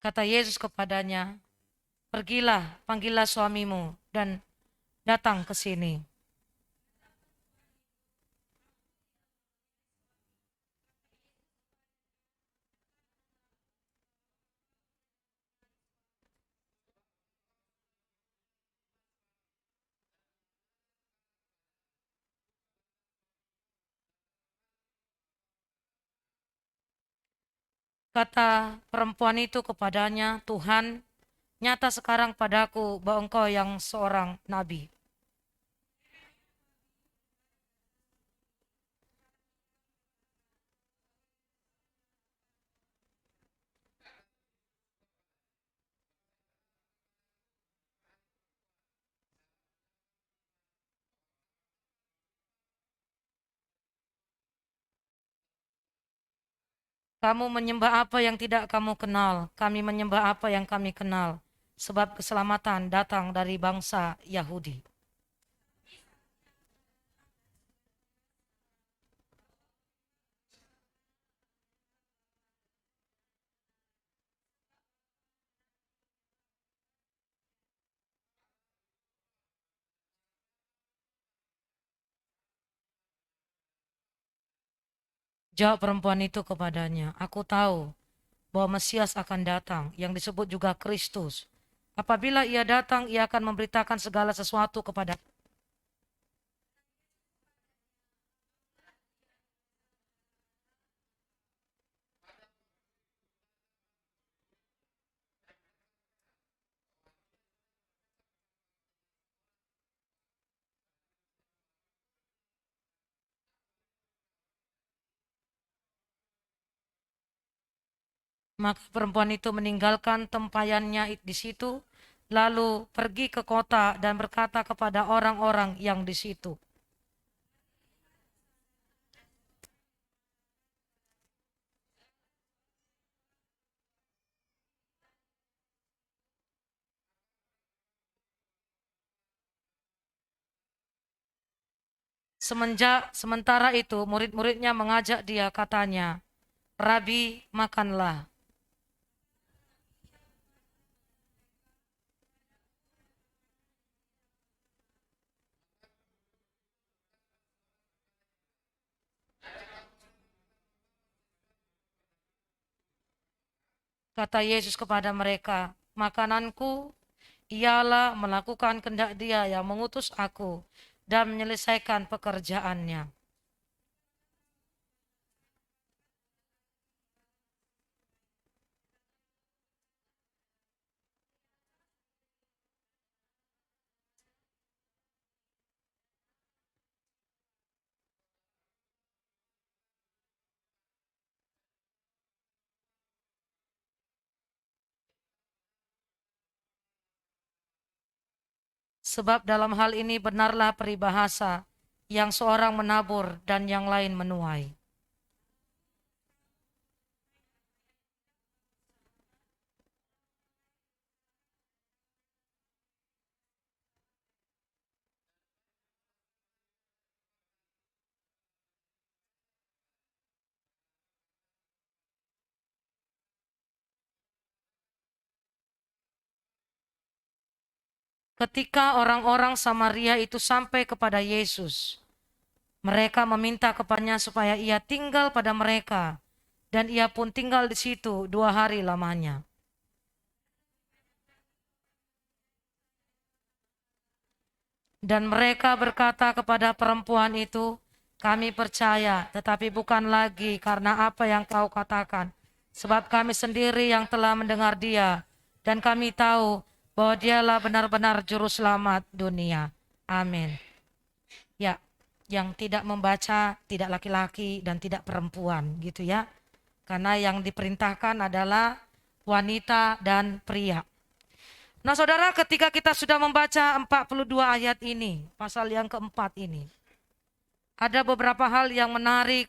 Kata Yesus kepadanya, pergilah, panggillah suamimu dan datang ke sini. Kata perempuan itu kepadanya, Tuhan, nyata sekarang padaku bahwa engkau yang seorang nabi. Kamu menyembah apa yang tidak kamu kenal, kami menyembah apa yang kami kenal, sebab keselamatan datang dari bangsa Yahudi. Jawab perempuan itu kepadanya, aku tahu bahwa Mesias akan datang, yang disebut juga Kristus. Apabila ia datang, ia akan memberitakan segala sesuatu kepada. Maka perempuan itu meninggalkan tempayannya di situ, lalu pergi ke kota dan berkata kepada orang-orang yang di situ. Sementara itu murid-muridnya mengajak dia, katanya, "Rabi, makanlah." Kata Yesus kepada mereka, "Makananku ialah melakukan kehendak Dia yang mengutus aku dan menyelesaikan pekerjaannya." Sebab dalam hal ini benarlah peribahasa, yang seorang menabur dan yang lain menuai. Ketika orang-orang Samaria itu sampai kepada Yesus, mereka meminta kepadanya supaya ia tinggal pada mereka, dan ia pun tinggal di situ 2 hari lamanya. Dan mereka berkata kepada perempuan itu, "Kami percaya, tetapi bukan lagi karena apa yang kau katakan, sebab kami sendiri yang telah mendengar Dia, dan kami tahu bahwa Dialah benar-benar juru selamat dunia." Amin. Ya, yang tidak membaca tidak laki-laki dan tidak perempuan gitu ya. Karena yang diperintahkan adalah wanita dan pria. Nah saudara, ketika kita sudah membaca 42 ayat ini, pasal yang keempat ini, ada beberapa hal yang menarik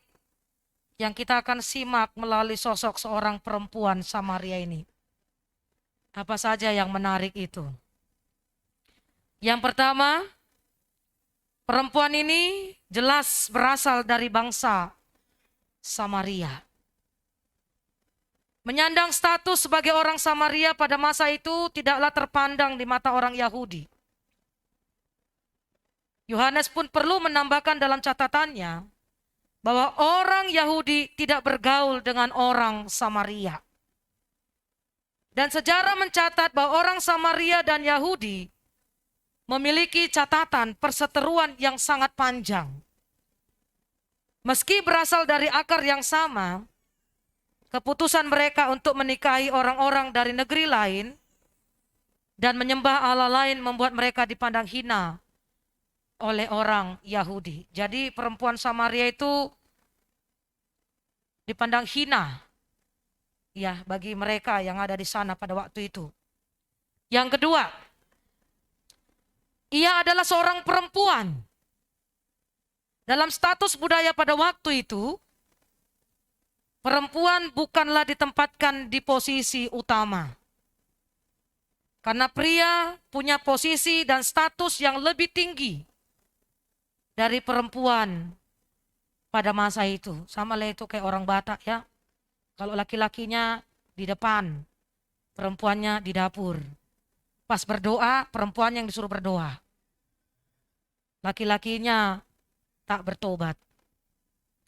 yang kita akan simak melalui sosok seorang perempuan Samaria ini. Apa saja yang menarik itu? Yang pertama, perempuan ini jelas berasal dari bangsa Samaria. Menyandang status sebagai orang Samaria pada masa itu tidaklah terpandang di mata orang Yahudi. Yohanes pun perlu menambahkan dalam catatannya bahwa orang Yahudi tidak bergaul dengan orang Samaria. Dan sejarah mencatat bahwa orang Samaria dan Yahudi memiliki catatan perseteruan yang sangat panjang. Meski berasal dari akar yang sama, keputusan mereka untuk menikahi orang-orang dari negeri lain dan menyembah Allah lain membuat mereka dipandang hina oleh orang Yahudi. Jadi perempuan Samaria itu dipandang hina ya bagi mereka yang ada di sana pada waktu itu. Yang kedua, ia adalah seorang perempuan. Dalam status budaya pada waktu itu, perempuan bukanlah ditempatkan di posisi utama. Karena pria punya posisi dan status yang lebih tinggi dari perempuan pada masa itu. Sama lah itu kayak orang Batak ya. Kalau laki-lakinya di depan, perempuannya di dapur. Pas berdoa, perempuan yang disuruh berdoa. Laki-lakinya tak bertobat.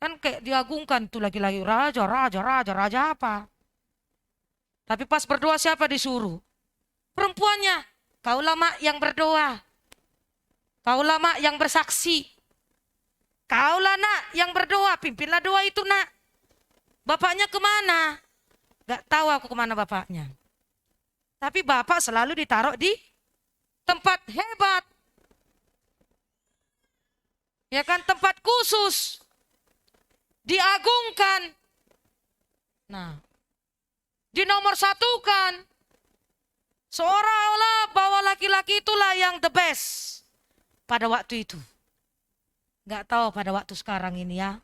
Kan kayak diagungkan tuh laki-laki, raja apa. Tapi pas berdoa siapa disuruh? Perempuannya. Kaulah mak yang berdoa. Kaulah mak yang bersaksi. Kaulah nak yang berdoa, pimpinlah doa itu nak. Bapaknya kemana? Gak tahu aku kemana bapaknya. Tapi bapak selalu ditaruh di tempat hebat. Ya kan, tempat khusus. Diagungkan. Nah, Dinomorsatukan. Seolah-olah bahwa laki-laki itulah yang the best pada waktu itu. Gak tahu pada waktu sekarang ini ya.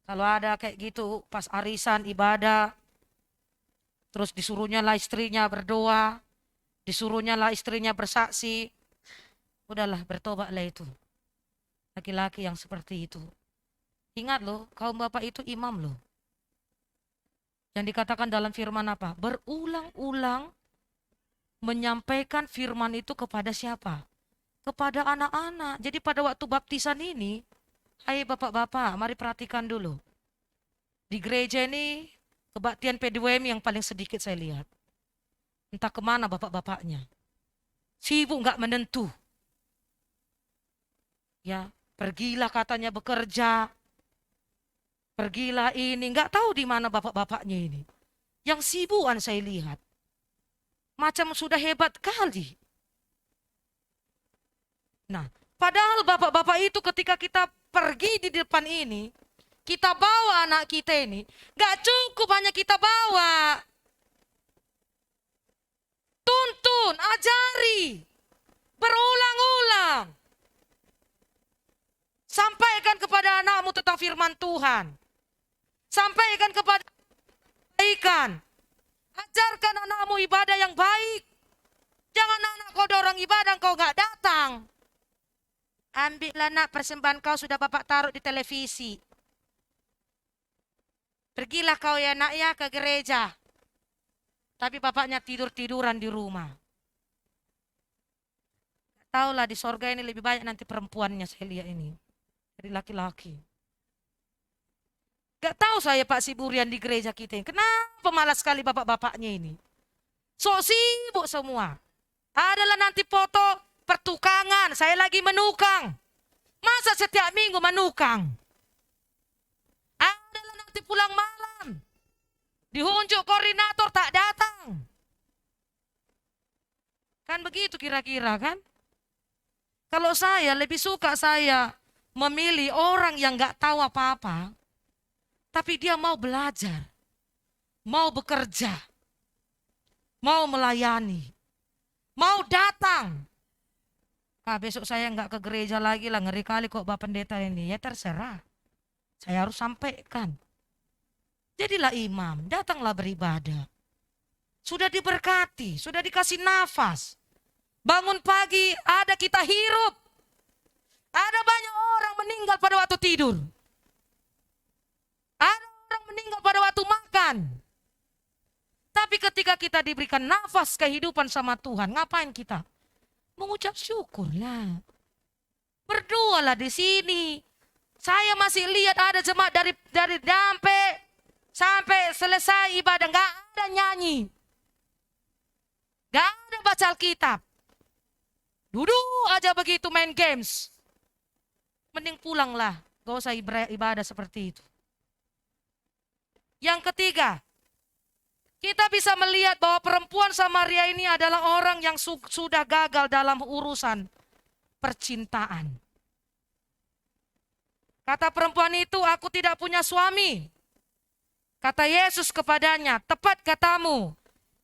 Kalau ada kayak gitu pas arisan ibadah, terus disuruhnya lah istrinya berdoa, disuruhnya lah istrinya bersaksi. Udahlah, bertobatlah itu. Laki-laki yang seperti itu. Ingat loh, kaum bapak itu imam loh. Yang dikatakan dalam firman apa? Berulang-ulang menyampaikan firman itu kepada siapa? Kepada anak-anak. Jadi pada waktu baptisan ini, hai bapak-bapak, mari perhatikan dulu. Di gereja ini, kebaktian PDWM yang paling sedikit saya lihat. Entah kemana bapak-bapaknya. Sibuk nggak menentu. Ya, pergilah katanya bekerja. Pergilah ini, nggak tahu di mana bapak-bapaknya ini. Yang sibukan saya lihat. Macam sudah hebat kali. Nah, padahal bapak-bapak itu ketika kita pergi di depan ini, kita bawa anak kita ini, nggak cukup hanya kita bawa. Tuntun, ajari, berulang-ulang. Sampaikan kepada anakmu tentang firman Tuhan. Sampaikan kepada kebaikan. Ajarkan anakmu ibadah yang baik. Jangan anak kau dorong ibadah kau gak datang. Ambillah nak persembahan kau sudah bapak taruh di televisi. Pergilah kau ya nak ya ke gereja. Tapi bapaknya tidur-tiduran di rumah. Taulah di sorga ini lebih banyak nanti perempuannya saya lihat ini. Dari laki-laki. Gak tahu saya Pak Siburian di gereja kita ini. Kenapa malas sekali bapak-bapaknya ini? So sibuk semua. Adalah nanti foto pertukangan. Saya lagi menukang. Masa setiap minggu menukang? Adalah nanti pulang malam. Dihunjuk koordinator tak datang. Kan begitu kira-kira kan? Kalau saya lebih suka saya memilih orang yang gak tahu apa-apa. Tapi dia mau belajar, mau bekerja, mau melayani, mau datang. Besok saya nggak ke gereja lagi lah, ngeri kali kok Bapak Pendeta ini. Ya terserah, saya harus sampaikan. Jadilah imam, datanglah beribadah. Sudah diberkati, sudah dikasih nafas. Bangun pagi, ada kita hirup. Ada banyak orang meninggal pada waktu tidur. Ada orang meninggal pada waktu makan. Tapi ketika kita diberikan nafas kehidupan sama Tuhan, ngapain kita? Mengucap syukurlah. Berdoalah di sini. Saya masih lihat ada jemaat dari dampe sampai selesai ibadah, nggak ada nyanyi. Nggak ada baca Alkitab. Duduk aja begitu main games. Mending pulanglah, gak usah ibadah seperti itu. Yang ketiga, kita bisa melihat bahwa perempuan Samaria ini adalah orang yang sudah gagal dalam urusan percintaan. Kata perempuan itu, aku tidak punya suami. Kata Yesus kepadanya, tepat katamu,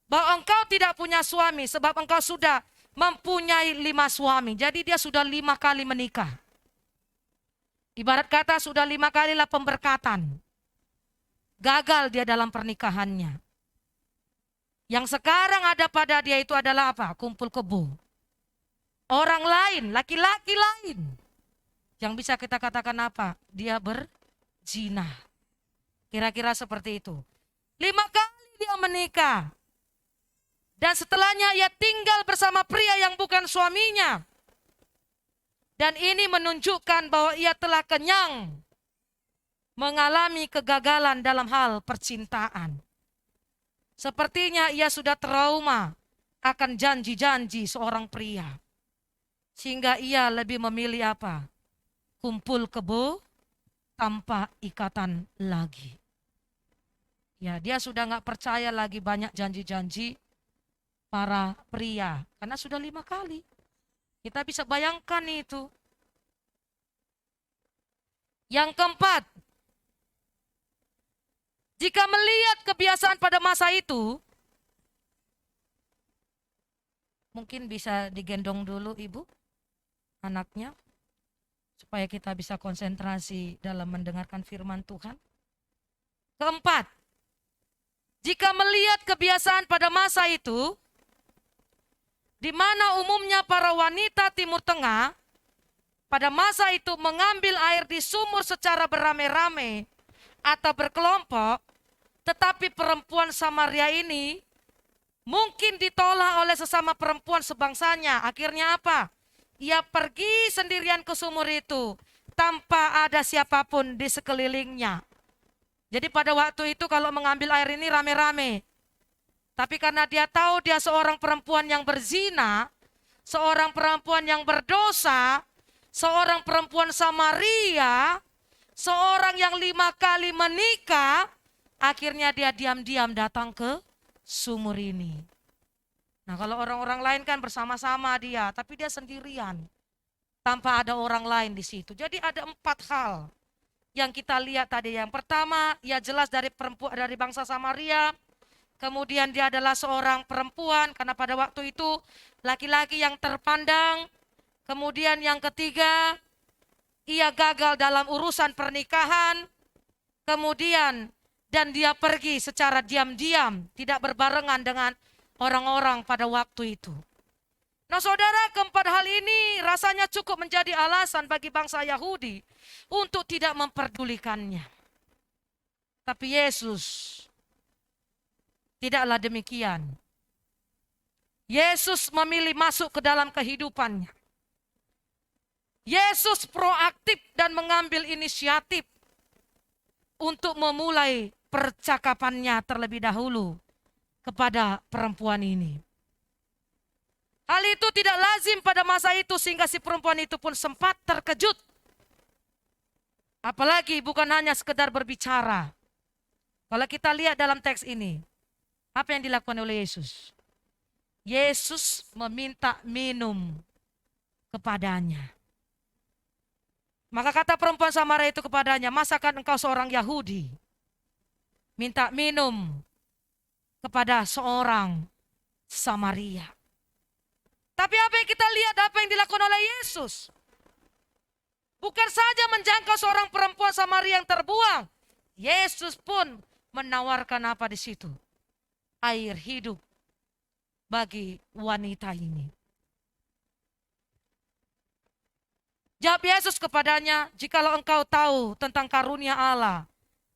bahwa engkau tidak punya suami sebab engkau sudah mempunyai 5 suami. Jadi dia sudah 5 kali menikah. Ibarat kata sudah 5 kalilah pemberkatan. Gagal dia dalam pernikahannya. Yang sekarang ada pada dia itu adalah apa? Kumpul kebo. Orang lain, laki-laki lain. Yang bisa kita katakan apa? Dia berzina. Kira-kira seperti itu. 5 kali dia menikah. Dan setelahnya ia tinggal bersama pria yang bukan suaminya. Dan ini menunjukkan bahwa ia telah kenyang. Mengalami kegagalan dalam hal percintaan. Sepertinya ia sudah trauma akan janji-janji seorang pria. Sehingga ia lebih memilih apa? Kumpul kebo tanpa ikatan lagi. Ya, dia sudah gak percaya lagi banyak janji-janji para pria. Karena sudah 5 kali. Kita bisa bayangkan itu. Yang keempat, jika melihat kebiasaan pada masa itu, Mungkin bisa digendong dulu ibu, anaknya, supaya kita bisa konsentrasi dalam mendengarkan firman Tuhan. Keempat, jika melihat kebiasaan pada masa itu, di mana umumnya para wanita Timur Tengah pada masa itu mengambil air di sumur secara beramai-ramai atau berkelompok, tetapi perempuan Samaria ini mungkin ditolak oleh sesama perempuan sebangsanya. Akhirnya apa? Ia pergi sendirian ke sumur itu tanpa ada siapapun di sekelilingnya. Jadi pada waktu itu kalau mengambil air ini rame-rame. Tapi karena dia tahu dia seorang perempuan yang berzina, seorang perempuan yang berdosa, seorang perempuan Samaria, seorang yang 5 kali menikah, akhirnya dia diam-diam datang ke sumur ini. Nah, kalau orang-orang lain kan bersama-sama dia, tapi dia sendirian, tanpa ada orang lain di situ. Jadi ada 4 hal yang kita lihat tadi. Yang pertama, ya jelas dari perempuan dari bangsa Samaria. Kemudian dia adalah seorang perempuan karena pada waktu itu laki-laki yang terpandang. Kemudian yang ketiga, ia gagal dalam urusan pernikahan. Kemudian dan dia pergi secara diam-diam, tidak berbarengan dengan orang-orang pada waktu itu. Nah saudara, keempat hal ini rasanya cukup menjadi alasan bagi bangsa Yahudi untuk tidak memperdulikannya. Tapi Yesus tidaklah demikian. Yesus memilih masuk ke dalam kehidupannya. Yesus proaktif dan mengambil inisiatif untuk memulai percakapannya terlebih dahulu kepada perempuan ini. Hal itu tidak lazim pada masa itu sehingga si perempuan itu pun sempat terkejut. Apalagi bukan hanya sekedar berbicara. Kalau kita lihat dalam teks ini, apa yang dilakukan oleh Yesus? Yesus meminta minum kepadanya. Maka kata perempuan Samaria itu kepadanya, masakan engkau seorang Yahudi minta minum kepada seorang Samaria? Tapi apa yang kita lihat, apa yang dilakukan oleh Yesus? Bukan saja menjangkau seorang perempuan Samaria yang terbuang, Yesus pun menawarkan apa di situ? Air hidup bagi wanita ini. Jawab Yesus kepadanya, jikalau engkau tahu tentang karunia Allah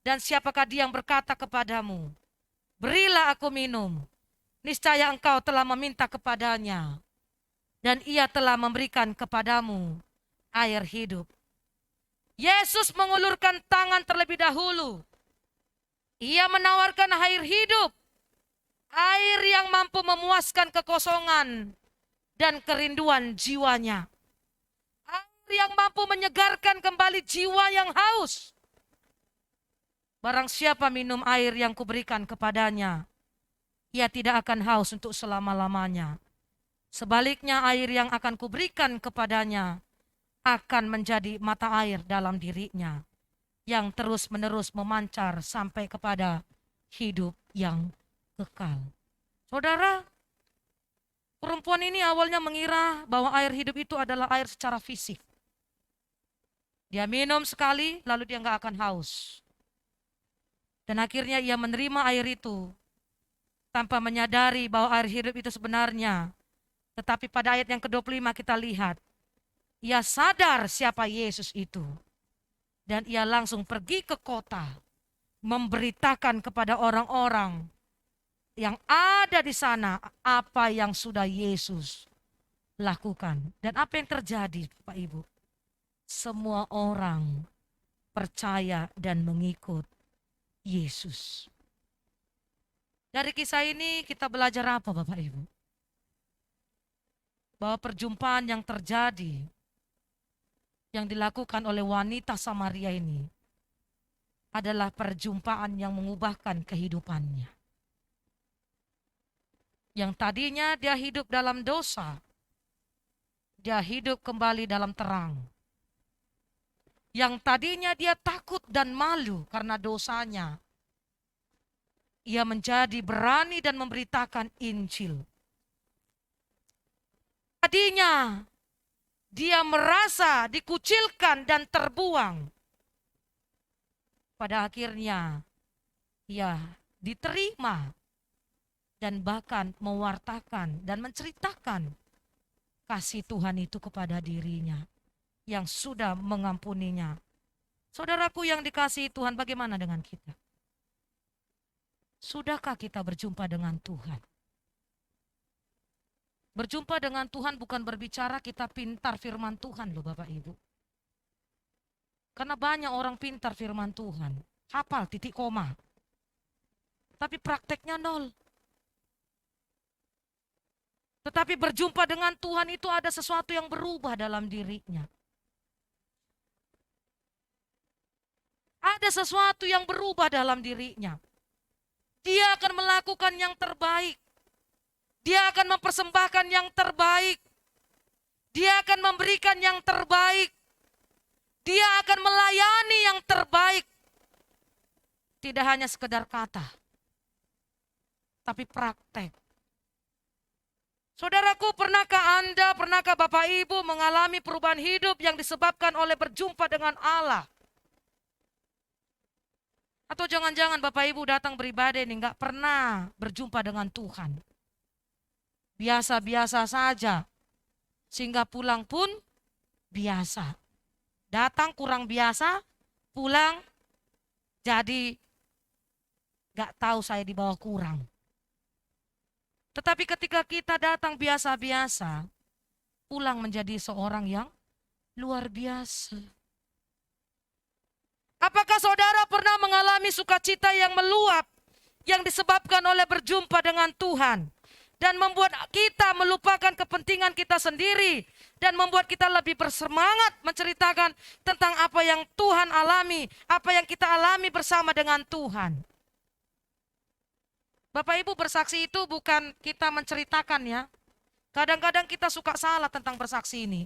dan siapakah dia yang berkata kepadamu, berilah aku minum, niscaya engkau telah meminta kepadanya dan ia telah memberikan kepadamu air hidup. Yesus mengulurkan tangan terlebih dahulu. Ia menawarkan air hidup. Air yang mampu memuaskan kekosongan dan kerinduan jiwanya. Air yang mampu menyegarkan kembali jiwa yang haus. Barang siapa minum air yang kuberikan kepadanya, ia tidak akan haus untuk selama-lamanya. Sebaliknya air yang akan kuberikan kepadanya akan menjadi mata air dalam dirinya, yang terus-menerus memancar sampai kepada hidup yang kekal. Saudara, perempuan ini awalnya mengira bahwa air hidup itu adalah air secara fisik. Dia minum sekali, lalu dia nggak akan haus. Dan akhirnya ia menerima air itu tanpa menyadari bahwa air hidup itu sebenarnya. Tetapi pada ayat yang ke-25 kita lihat, ia sadar siapa Yesus itu. Dan ia langsung pergi ke kota, memberitakan kepada orang-orang yang ada di sana apa yang sudah Yesus lakukan. Dan apa yang terjadi, Pak Ibu? Semua orang percaya dan mengikut Yesus. Dari kisah ini kita belajar apa, Bapak Ibu? Bahwa perjumpaan yang terjadi, yang dilakukan oleh wanita Samaria ini adalah perjumpaan yang mengubahkan kehidupannya. Yang tadinya dia hidup dalam dosa, dia hidup kembali dalam terang. Yang tadinya dia takut dan malu karena dosanya, ia menjadi berani dan memberitakan Injil. Tadinya dia merasa dikucilkan dan terbuang. Pada akhirnya ia diterima dan bahkan mewartakan dan menceritakan kasih Tuhan itu kepada dirinya yang sudah mengampuninya. Saudaraku yang dikasihi Tuhan, bagaimana dengan kita? Sudahkah kita berjumpa dengan Tuhan? Berjumpa dengan Tuhan bukan berbicara kita pintar firman Tuhan loh Bapak Ibu. Karena banyak orang pintar firman Tuhan, hafal titik koma. Tapi prakteknya nol. Tetapi berjumpa dengan Tuhan itu ada sesuatu yang berubah dalam dirinya. Ada sesuatu yang berubah dalam dirinya. Dia akan melakukan yang terbaik. Dia akan mempersembahkan yang terbaik. Dia akan memberikan yang terbaik. Dia akan melayani yang terbaik. Tidak hanya sekedar kata, tapi praktek. Saudaraku, pernahkah Bapak Ibu mengalami perubahan hidup yang disebabkan oleh berjumpa dengan Allah? Atau jangan-jangan Bapak Ibu datang beribadah ini nggak pernah berjumpa dengan Tuhan. Biasa-biasa saja, sehingga pulang pun biasa. Datang kurang biasa, pulang jadi gak tahu saya di bawah kurang. Tetapi ketika kita datang biasa-biasa, pulang menjadi seorang yang luar biasa. Apakah saudara pernah mengalami sukacita yang meluap yang disebabkan oleh berjumpa dengan Tuhan dan membuat kita melupakan kepentingan kita sendiri dan membuat kita lebih bersemangat menceritakan tentang apa yang Tuhan alami, apa yang kita alami bersama dengan Tuhan? Bapak Ibu, bersaksi itu bukan kita menceritakan ya. Kadang-kadang kita suka salah tentang bersaksi ini.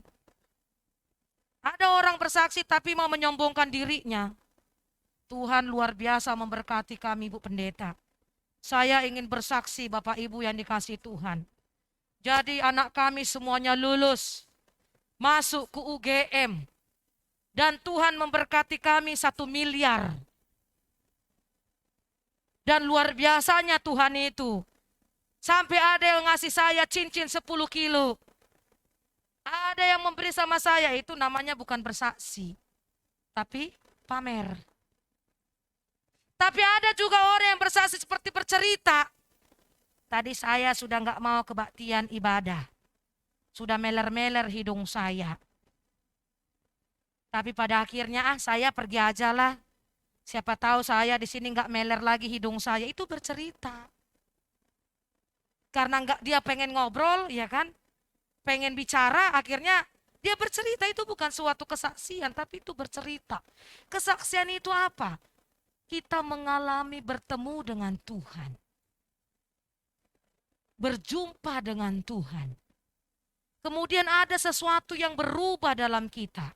Ada orang bersaksi tapi mau menyombongkan dirinya. Tuhan luar biasa memberkati kami Bu Pendeta. Saya ingin bersaksi Bapak Ibu yang dikasihi Tuhan. Jadi anak kami semuanya lulus. Masuk ke UGM. Dan Tuhan memberkati kami 1 miliar. Dan luar biasanya Tuhan itu. Sampai ada yang ngasih saya cincin 10 kilo. Ada yang memberi sama saya, itu namanya bukan bersaksi. Tapi pamer. Tapi ada juga orang yang bersaksi seperti bercerita. Tadi saya sudah nggak mau kebaktian ibadah. Sudah meler-meler hidung saya. Tapi pada akhirnya saya pergi aja lah. Siapa tahu saya di sini nggak meler lagi hidung saya. Itu bercerita. Karena nggak dia pengen ngobrol, ya kan? Pengen bicara, akhirnya dia bercerita. Itu bukan suatu kesaksian, tapi itu bercerita. Kesaksian itu apa? Kita mengalami bertemu dengan Tuhan. Berjumpa dengan Tuhan. Kemudian ada sesuatu yang berubah dalam kita.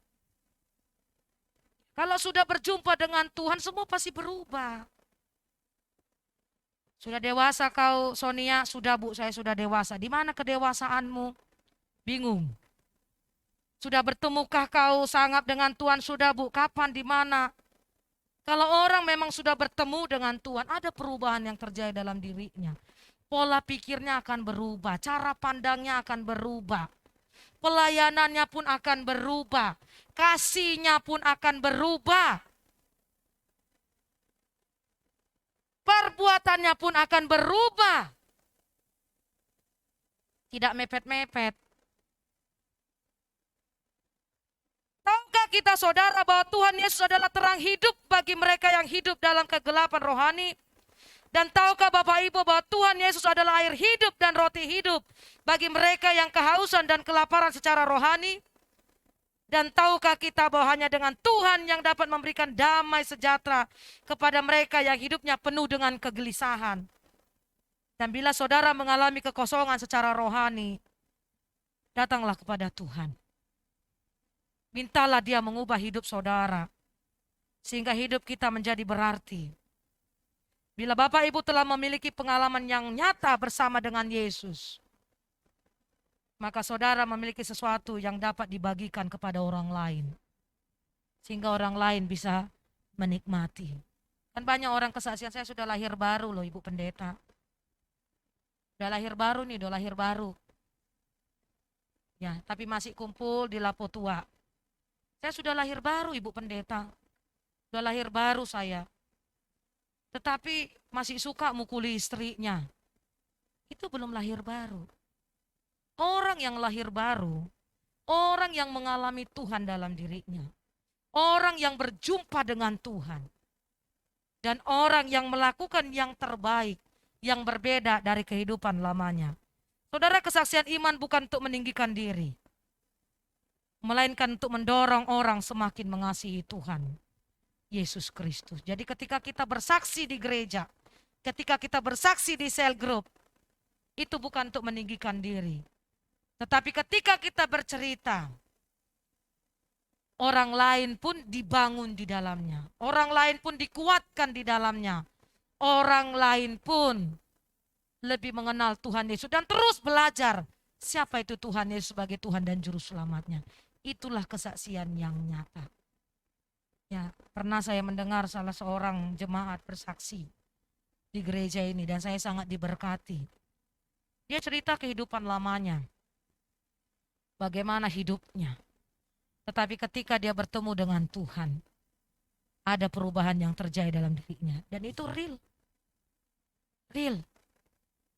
Kalau sudah berjumpa dengan Tuhan, semua pasti berubah. Sudah dewasa kau, Sonia? Sudah Bu, saya sudah dewasa. Di mana kedewasaanmu? Bingung. Sudah bertemukah kau sangat dengan Tuhan? Sudah Bu, kapan, di mana? Kalau orang memang sudah bertemu dengan Tuhan, ada perubahan yang terjadi dalam dirinya. Pola pikirnya akan berubah, cara pandangnya akan berubah. Pelayanannya pun akan berubah, kasihnya pun akan berubah. Perbuatannya pun akan berubah. Tidak mepet-mepet. Tahukah kita saudara bahwa Tuhan Yesus adalah terang hidup bagi mereka yang hidup dalam kegelapan rohani? Dan tahukah Bapak Ibu bahwa Tuhan Yesus adalah air hidup dan roti hidup bagi mereka yang kehausan dan kelaparan secara rohani? Dan tahukah kita bahwa hanya dengan Tuhan yang dapat memberikan damai sejahtera kepada mereka yang hidupnya penuh dengan kegelisahan? Dan bila saudara mengalami kekosongan secara rohani, datanglah kepada Tuhan. Mintalah Dia mengubah hidup saudara, sehingga hidup kita menjadi berarti. Bila Bapak Ibu telah memiliki pengalaman yang nyata bersama dengan Yesus, maka saudara memiliki sesuatu yang dapat dibagikan kepada orang lain. Sehingga orang lain bisa menikmati. Kan banyak orang kesaksian, saya sudah lahir baru loh Ibu Pendeta. Udah lahir baru nih, udah lahir baru. Ya, tapi masih kumpul di Lapo Tua. Saya sudah lahir baru Ibu Pendeta. Sudah lahir baru saya. Tetapi masih suka mukuli istrinya. Itu belum lahir baru. Orang yang lahir baru, orang yang mengalami Tuhan dalam dirinya. Orang yang berjumpa dengan Tuhan. Dan orang yang melakukan yang terbaik, yang berbeda dari kehidupan lamanya. Saudara, kesaksian iman bukan untuk meninggikan diri, melainkan untuk mendorong orang semakin mengasihi Tuhan Yesus Kristus. Jadi ketika kita bersaksi di gereja, ketika kita bersaksi di cell group, itu bukan untuk meninggikan diri. Tetapi ketika kita bercerita, orang lain pun dibangun di dalamnya. Orang lain pun dikuatkan di dalamnya. Orang lain pun lebih mengenal Tuhan Yesus dan terus belajar siapa itu Tuhan Yesus sebagai Tuhan dan Juru Selamatnya. Itulah kesaksian yang nyata. Ya, pernah saya mendengar salah seorang jemaat bersaksi di gereja ini dan saya sangat diberkati. Dia cerita kehidupan lamanya, bagaimana hidupnya. Tetapi ketika dia bertemu dengan Tuhan, ada perubahan yang terjadi dalam dirinya. Dan itu real. Real.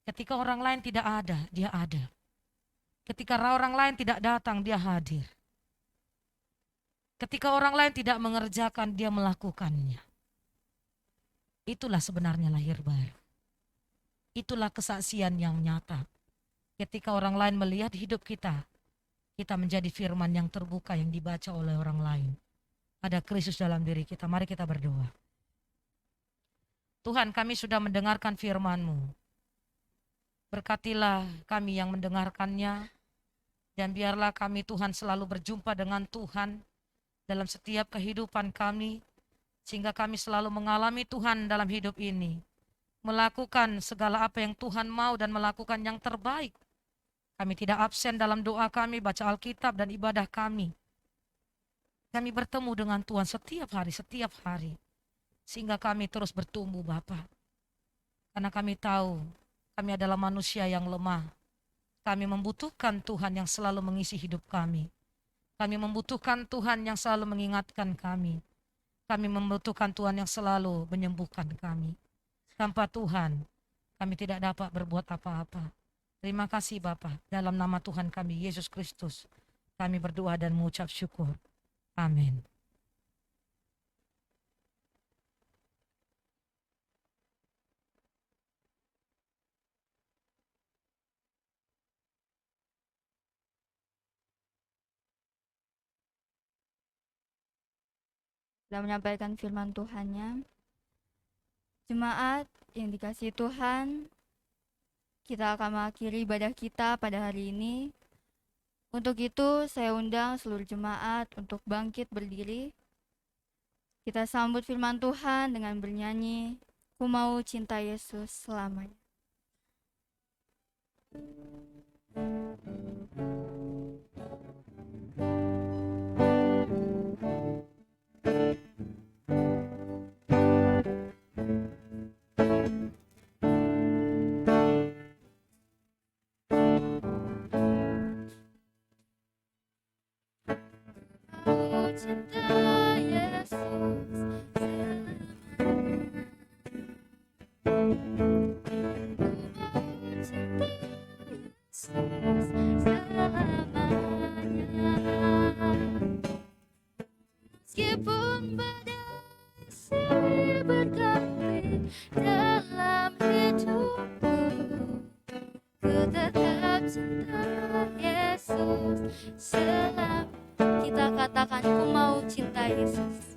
Ketika orang lain tidak ada, dia ada. Ketika orang lain tidak datang, dia hadir. Ketika orang lain tidak mengerjakan, dia melakukannya. Itulah sebenarnya lahir baru. Itulah kesaksian yang nyata. Ketika orang lain melihat hidup kita menjadi firman yang terbuka yang dibaca oleh orang lain. Ada Kristus dalam diri kita. Mari kita berdoa. Tuhan, kami sudah mendengarkan firman-Mu. Berkatilah kami yang mendengarkannya, dan biarlah kami Tuhan selalu berjumpa dengan Tuhan dalam setiap kehidupan kami, sehingga kami selalu mengalami Tuhan dalam hidup ini, melakukan segala apa yang Tuhan mau dan melakukan yang terbaik. Kami tidak absen dalam doa kami, baca Alkitab dan ibadah kami. Kami bertemu dengan Tuhan setiap hari, sehingga kami terus bertumbuh Bapa. Karena kami tahu kami adalah manusia yang lemah. Kami membutuhkan Tuhan yang selalu mengisi hidup kami. Kami membutuhkan Tuhan yang selalu mengingatkan kami. Kami membutuhkan Tuhan yang selalu menyembuhkan kami. Tanpa Tuhan, kami tidak dapat berbuat apa-apa. Terima kasih Bapa, dalam nama Tuhan kami, Yesus Kristus, kami berdoa dan mengucap syukur. Amin. Sudah menyampaikan firman Tuhannya. Jemaat yang dikasihi Tuhan, kita akan mengakhiri ibadah kita pada hari ini. Untuk itu saya undang seluruh jemaat untuk bangkit berdiri. Kita sambut firman Tuhan dengan bernyanyi, Ku Mau Cinta Yesus Selamanya. Cinta Yesus selamanya. Cinta Yesus selamanya. Meskipun badai silih berganti dalam hidupku, ku tetap cinta Yesus selamanya. Kita katakan, ku mau cinta Yesus.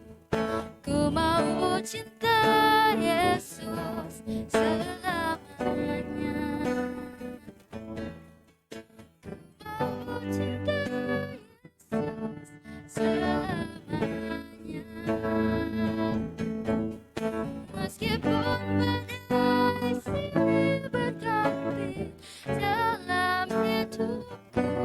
Ku mau cinta Yesus selamanya. Ku mau cinta Yesus selamanya. Meskipun badai silih berganti dalam hidupku,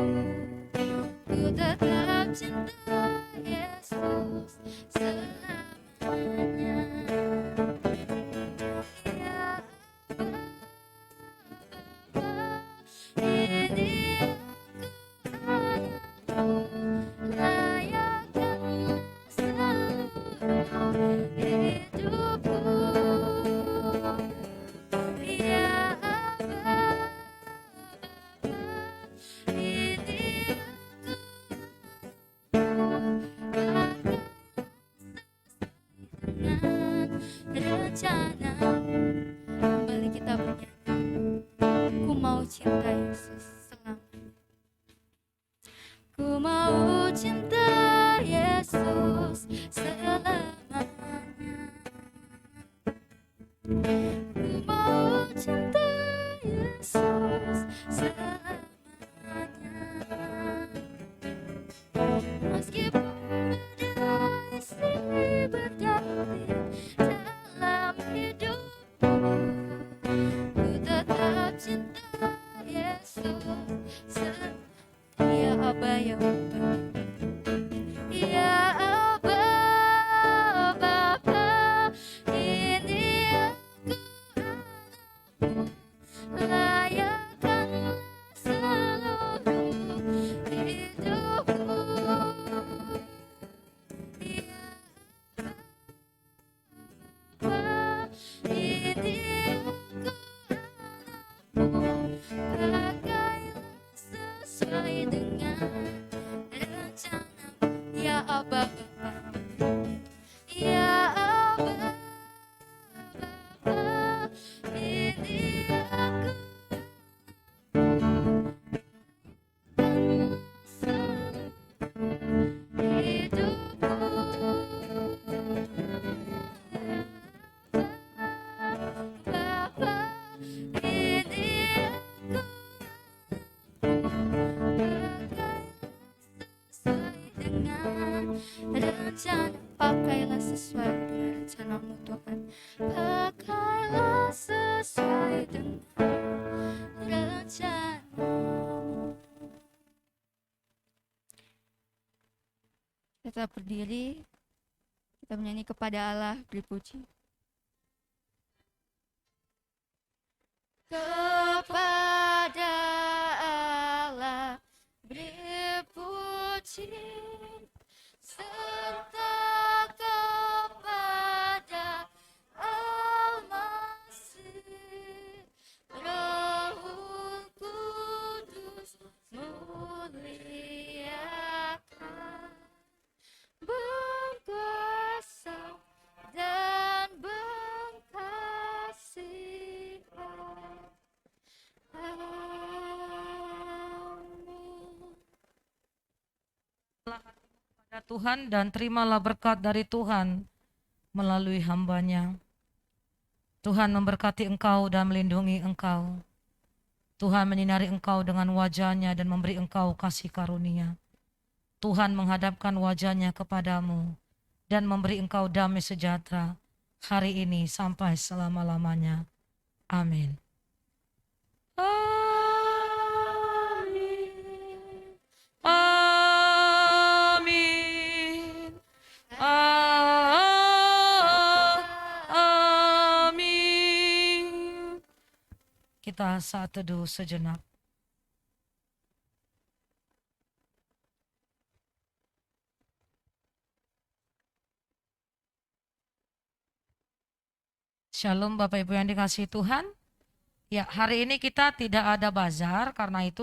Ya Aba, ya Bapa, ya Aba, Bapa, ini aku anakmu, layakkanlah seluruh hidupku. Ya Bapa, ini aku anakmu, pakailah sesuai dengan rencanamu. Ya Aba, Bapa, ya Aba, Bapa, ini aku pakailah sesuai dengan rencanamu Tuhan, pakailah sesuai dengan rencanamu. Kita berdiri, kita menyanyi kepada Allah, beri puji. Kepada Allah beri puji, serta kepada Al-Masih, Roh Kudus muliakan, berkuasa dan berkasihan. Amin. Kepada Tuhan dan terimalah berkat dari Tuhan melalui hambanya. Tuhan memberkati engkau dan melindungi engkau. Tuhan menyinari engkau dengan wajah-Nya dan memberi engkau kasih karunia. Tuhan menghadapkan wajah-Nya kepadamu dan memberi engkau damai sejahtera hari ini sampai selama-lamanya. Amin. Amin. Amin. Amin. Kita saat teduh sejenak. Shalom Bapak Ibu yang dikasihi Tuhan. Ya, hari ini kita tidak ada bazar, karena itu